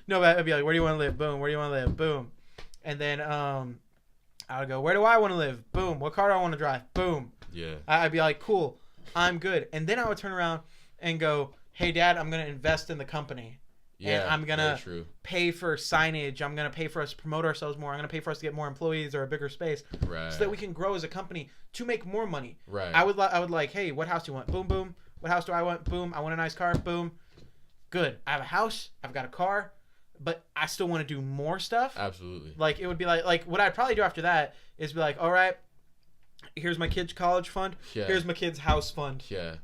no, but I'd be like, where do you want to live? Boom. Where do you want to live? Boom. And then I would go, where do I want to live? Boom. What car do I want to drive? Boom. Yeah. I'd be like, cool, I'm good. And then I would turn around and go, hey, Dad, I'm going to invest in the company. Yeah, and I'm going to pay for signage. I'm going to pay for us to promote ourselves more. I'm going to pay for us to get more employees or a bigger space. Right. So that we can grow as a company to make more money. Right. I would like, hey, what house do you want? Boom, boom. What house do I want? Boom. I want a nice car. Boom. Good. I have a house. I've got a car. But I still want to do more stuff. Absolutely. Like, it would be like what I'd probably do after that is be like, all right, here's my kid's college fund. Yeah. Here's my kid's house fund. Yeah.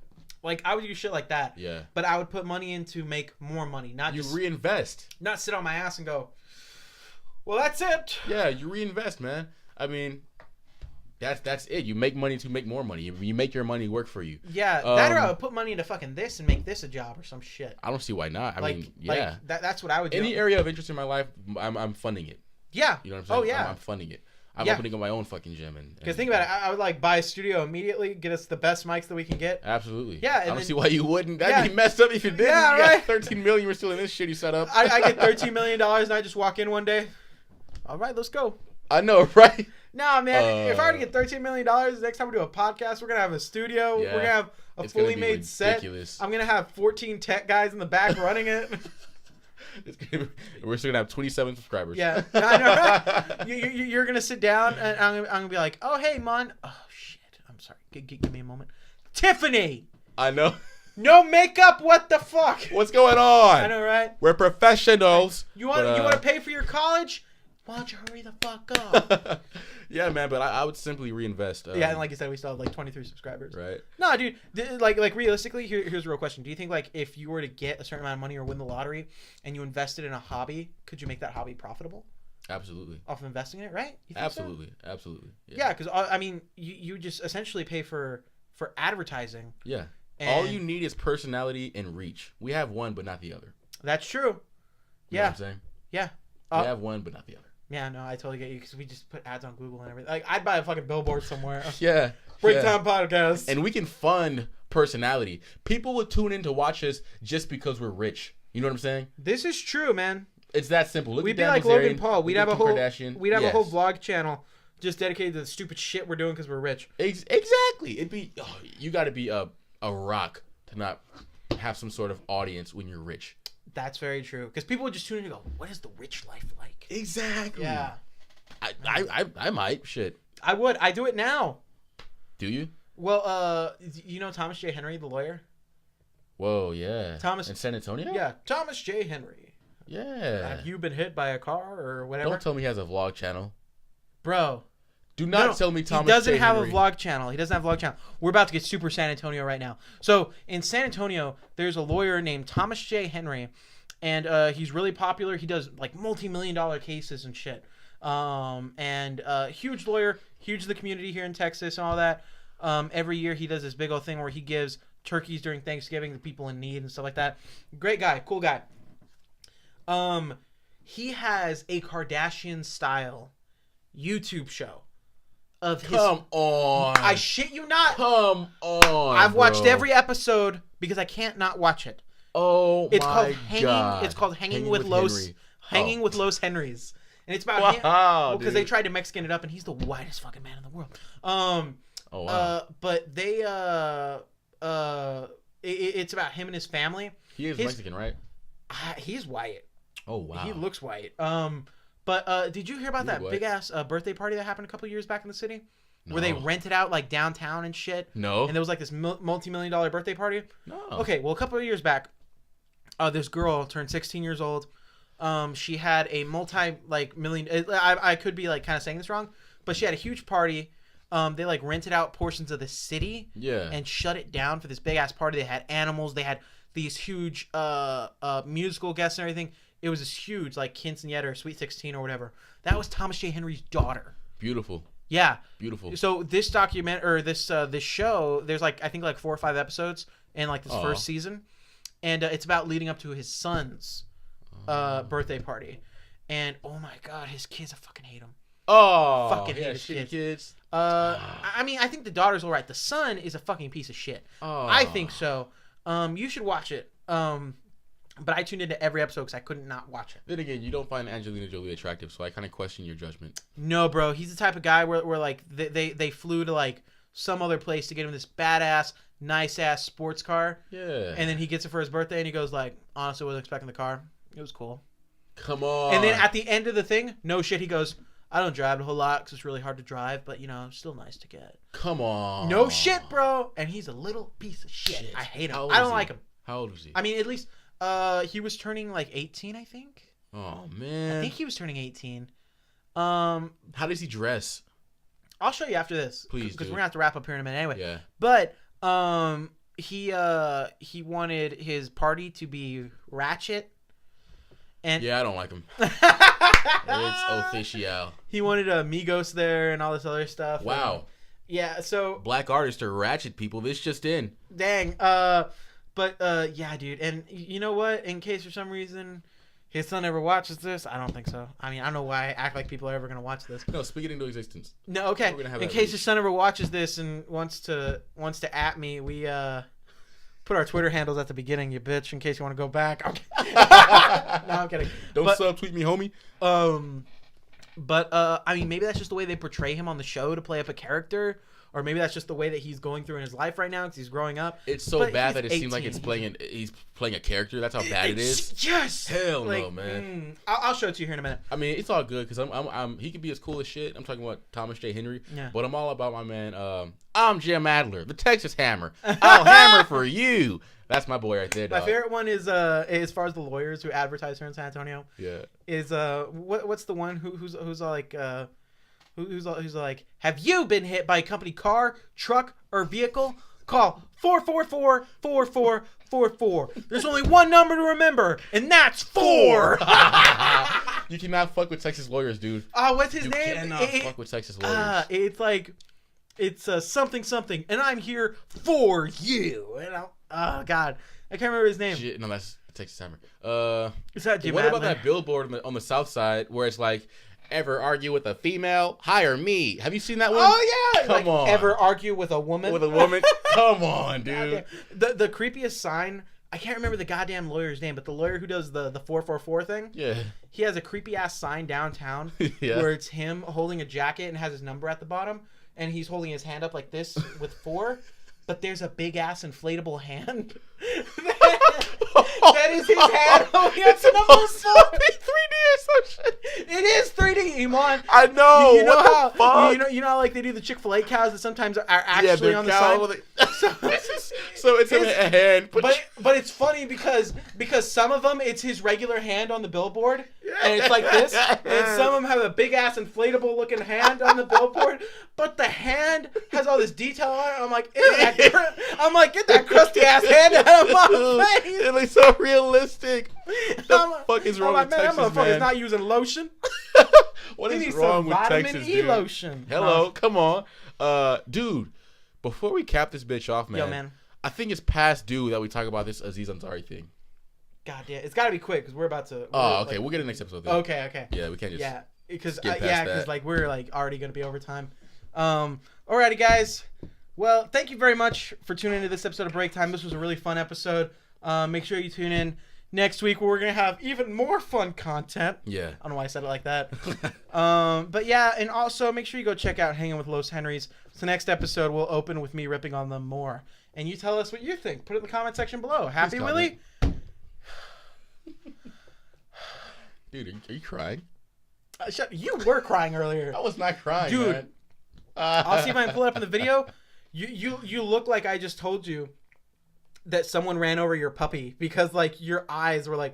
Like, I would do shit like that. Yeah. But I would put money in to make more money. Not you just reinvest. Not sit on my ass and go, well, that's it. Yeah, you reinvest, man. I mean, that's it. You make money to make more money. You make your money work for you. Yeah, that or I would put money into fucking this and make this a job or some shit. I don't see why not. I mean, yeah. That's what I would do. Any area of interest in my life, I'm funding it. Yeah. You know what I'm saying? Oh, yeah. I'm funding it. I'm opening up my own fucking gym. Because think about it. I would, like, buy a studio immediately, get us the best mics that we can get. Absolutely. Yeah. I don't see why you wouldn't. That'd be messed up if you didn't. Yeah, right. You got $13 million. We're still in this shitty setup. I get $13 million and I just walk in one day. All right, let's go. I know, right? No, man. If I were to get $13 million, next time we do a podcast, we're going to have a studio. Yeah, we're going to have a fully made ridiculous set. I'm going to have 14 tech guys in the back running it. We're still gonna have 27 subscribers. Yeah, I know, right? You're gonna sit down and I'm gonna be like, oh hey, Mon. Oh shit, I'm sorry. Give me a moment. Tiffany. I know. No makeup. What the fuck? What's going on? I know, right? We're professionals. You want to pay for your college? Why don't you hurry the fuck up? Yeah, man, but I would simply reinvest. Yeah, and like you said, we still have like 23 subscribers. Right. No, dude. Like realistically, here's a real question. Do you think, like, if you were to get a certain amount of money or win the lottery and you invested in a hobby, could you make that hobby profitable? Absolutely. Off of investing in it, right? You think Absolutely. So? Absolutely. Yeah, because I mean, you just essentially pay for advertising. Yeah. All you need is personality and reach. We have one, but not the other. That's true. You know what I'm saying? Yeah. We have one, but not the other. Yeah, no, I totally get you because we just put ads on Google and everything. Like, I'd buy a fucking billboard somewhere. Yeah. Breakdown podcast. And we can fund personality. People will tune in to watch us just because we're rich. You know what I'm saying? This is true, man. It's that simple. We'd be like Logan Paul. We'd have a whole a whole vlog channel just dedicated to the stupid shit we're doing because we're rich. Exactly. It'd be you got to be a rock to not have some sort of audience when you're rich. That's very true. Because people would just tune in and go, what is the rich life like? Exactly. Yeah. I might. Shit. I would. I do it now. Do you? Well, you know Thomas J. Henry, the lawyer? Whoa, yeah. Thomas in San Antonio? Yeah. Thomas J. Henry. Yeah. Have you been hit by a car or whatever? Don't tell me he has a vlog channel. Bro. Do not tell me Thomas J. Henry. He doesn't have a vlog channel. He doesn't have a vlog channel. We're about to get super San Antonio right now. So, in San Antonio, there's a lawyer named Thomas J. Henry. And he's really popular. He does like multi-million-dollar cases and shit. And huge lawyer, huge to the community here in Texas and all that. Every year he does this big old thing where he gives turkeys during Thanksgiving to people in need and stuff like that. Great guy, cool guy. He has a Kardashian style YouTube show of his. Come on. I shit you not. Come on. I've watched every episode because I can't not watch it. Oh it's my called Hanging. God. It's called Hanging with Los Henrys, and it's about him. Wow, because they tried to Mexican it up, and he's the whitest fucking man in the world. Oh wow. But they it's about him and his family. He is Mexican, right? He's white. Oh wow. He looks white. But did you hear about that big ass birthday party that happened a couple years back in the city? No. Where they rented out like downtown and shit? No. And there was like this multi-million-dollar birthday party? No. Okay, well a couple of years back, this girl turned 16 years old. She had a million. I could be like kind of saying this wrong, but she had a huge party. They like rented out portions of the city. Yeah. And shut it down for this big ass party. They had animals. They had these huge musical guests and everything. It was this huge like quinceañera or Sweet 16 or whatever. That was Thomas J. Henry's daughter. Beautiful. Yeah. Beautiful. So this document or this show, there's like I think like 4 or 5 episodes in like this first season, and it's about leading up to his son's birthday party, and oh my god, his kids, I fucking hate him. Oh, fucking hate his kids. I mean, I think the daughter's all right. The son is a fucking piece of shit. Oh. I think so. You should watch it. But I tuned into every episode because I couldn't not watch it. Then again, you don't find Angelina Jolie attractive, so I kind of question your judgment. No, bro. He's the type of guy where like they flew to like some other place to get him this badass, nice ass sports car. Yeah. And then he gets it for his birthday, and he goes like, honestly, wasn't expecting the car. It was cool. Come on. And then at the end of the thing, no shit, he goes, I don't drive a whole lot because it's really hard to drive, but you know, still nice to get. Come on. No shit, bro. And he's a little piece of shit. I hate him. I don't like him. How old was he? I mean, at least he was turning like 18, I think. Oh man. I think he was turning 18. How does he dress? I'll show you after this. Please, because we're gonna have to wrap up here in a minute anyway. Yeah. But he wanted his party to be ratchet. And yeah, I don't like him. It's official. He wanted Migos there and all this other stuff. Wow. And, yeah, so black artists are ratchet people. This just in. Dang. But yeah, dude. And you know what? In case for some reason his son ever watches this, I don't think so. I mean, I don't know why I act like people are ever gonna watch this. No, speak it into existence. No, okay. In case his son ever watches this and wants to at me, we put our Twitter handles at the beginning, you bitch, in case you want to go back. No, I'm kidding. Don't subtweet me, homie. But I mean, maybe that's just the way they portray him on the show to play up a character, or maybe that's just the way that he's going through in his life right now because he's growing up. It's so bad that it seems like he's playing a character. That's how bad it is. Yes. Hell no, man. I'll show it to you here in a minute. I mean, it's all good because he can be as cool as shit. I'm talking about Thomas J. Henry. Yeah. But I'm all about my man. I'm Jim Adler, the Texas Hammer. I'll hammer for you. That's my boy right there, dog. My favorite one is as far as the lawyers who advertise here in San Antonio. Yeah. Is what's the one who's like who's like, have you been hit by a company car, truck, or vehicle? Call 444-4444. There's only one number to remember, and that's 4. You cannot fuck with Texas lawyers, dude. What's his name? You cannot fuck with Texas lawyers. It's like, it's something something, and I'm here for you. And oh god, I can't remember his name. Shit, no, that's Texas Hammer. Is that Jim What Adler? about that billboard on the south side where it's like, ever argue with a female? Hire me. Have you seen that one? Oh yeah. Come on. Ever argue with a woman? With a woman? Come on, dude. The creepiest sign. I can't remember the goddamn lawyer's name, but the lawyer who does the 444 thing. Yeah. He has a creepy ass sign downtown where it's him holding a jacket and has his number at the bottom, and he's holding his hand up like this with 4. But there's a big ass inflatable hand. That is his hand. It's supposed to be 3D or some shit. It is 3D, Eman. I know. You know what how the fuck? you know how like they do the Chick-fil-A cows that sometimes are actually on the side. So it's a hand. But it's funny because some of them it's his regular hand on the billboard and it's like this, and some of them have a big ass inflatable looking hand on the billboard, but the hand has all this detail on it. I'm like, get that crusty ass hand out of my face. It looks so realistic. What the fuck is wrong with Texas, man? That motherfucker's not using lotion. What is wrong with Texas, dude? Lotion. Hello, come on, dude. before we cap this bitch off, man. Yo, man. I think it's past due that we talk about this Aziz Ansari thing. God damn, it's got to be quick because we're about to. Okay. We'll get it next episode. Then. Okay. Yeah, we can't just. Yeah, because that. like we're like already gonna be over time. Alrighty, guys. Well, thank you very much for tuning into this episode of Break Time. This was a really fun episode. Make sure you tune in next week where we're gonna have even more fun content. Yeah. I don't know why I said it like that. But yeah, and also make sure you go check out Hanging with Los Henrys. So next episode we'll open with me ripping on them more, and you tell us what you think. Put it in the comment section below. Happy, Willie? Dude, are you crying? You were crying earlier. I was not crying, dude. Man. I'll see if I can pull it up in the video. You look like I just told you that someone ran over your puppy because like your eyes were like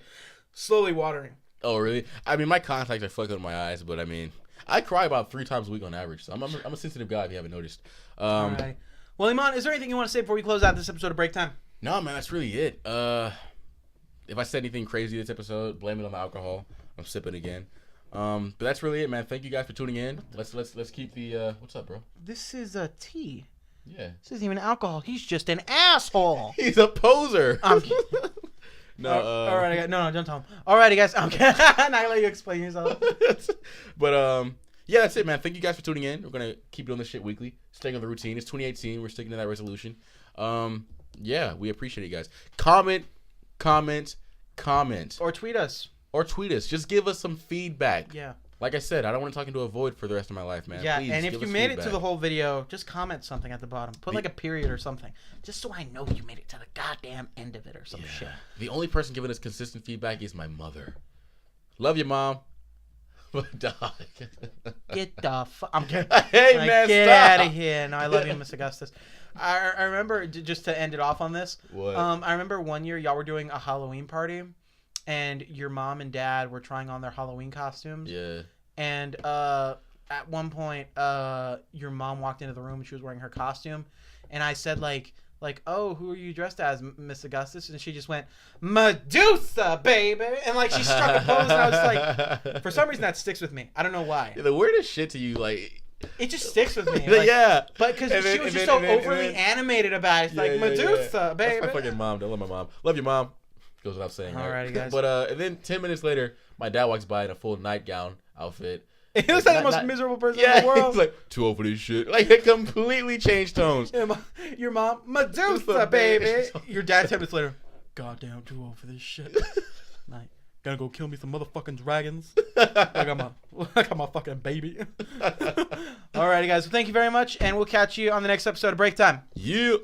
slowly watering. Oh really? I mean, my contacts are fucking with my eyes, but I mean, I cry about 3 times a week on average. So I'm a sensitive guy if you haven't noticed. All right. Well, Eman, is there anything you want to say before we close out this episode of Break Time? No, man, that's really it. If I said anything crazy this episode, blame it on the alcohol. I'm sipping again. But that's really it, man. Thank you guys for tuning in. Let's keep the what's up, bro? This is a tea. Yeah. This isn't even alcohol. He's just an asshole. He's a poser. I'm kidding. No. All right, no, don't tell him. Alrighty, guys. I'm kidding. Now I let you explain yourself. But yeah, that's it, man. Thank you guys for tuning in. We're gonna keep doing this shit weekly, staying on the routine. It's 2018. We're sticking to that resolution. Yeah, we appreciate it, guys. Comment. Or tweet us. Just give us some feedback. Yeah. Like I said, I don't want to talk into a void for the rest of my life, man. Yeah, Please, and if you made feedback. it to the whole video, just comment something at the bottom. Put like a period or something. Just so I know you made it to the goddamn end of it or some shit. The only person giving us consistent feedback is my mother. Love you, Mom. Dog. Get the fuck. I'm kidding. Hey, man, get stop. out of here. No, I love you, Miss Augustus. I remember, just to end it off on this. What? I remember one year y'all were doing a Halloween party, and your mom and dad were trying on their Halloween costumes. Yeah. And at one point, your mom walked into the room and she was wearing her costume, and I said like, oh, who are you dressed as, Miss Augustus? And she just went, Medusa, baby, and like she struck a pose, and I was like, for some reason that sticks with me. I don't know why. Yeah, the weirdest shit to you, like. It just sticks with me. Like, yeah. But because she was just so overly animated about it. It's like, Medusa, baby. That's my fucking mom. I love my mom. Love you, Mom. Goes without saying. Alrighty, guys. But and then 10 minutes later, my dad walks by in a full nightgown outfit. He looks like the most miserable person in the world. He's like, too old for this shit. Like, it completely changed tones. Your mom, Medusa, baby. Your dad 10 minutes later, goddamn too old for this shit. Like, gonna go kill me some motherfucking dragons. I got my fucking baby. Alrighty, guys. Well, thank you very much, and we'll catch you on the next episode of Break Time. Yeah.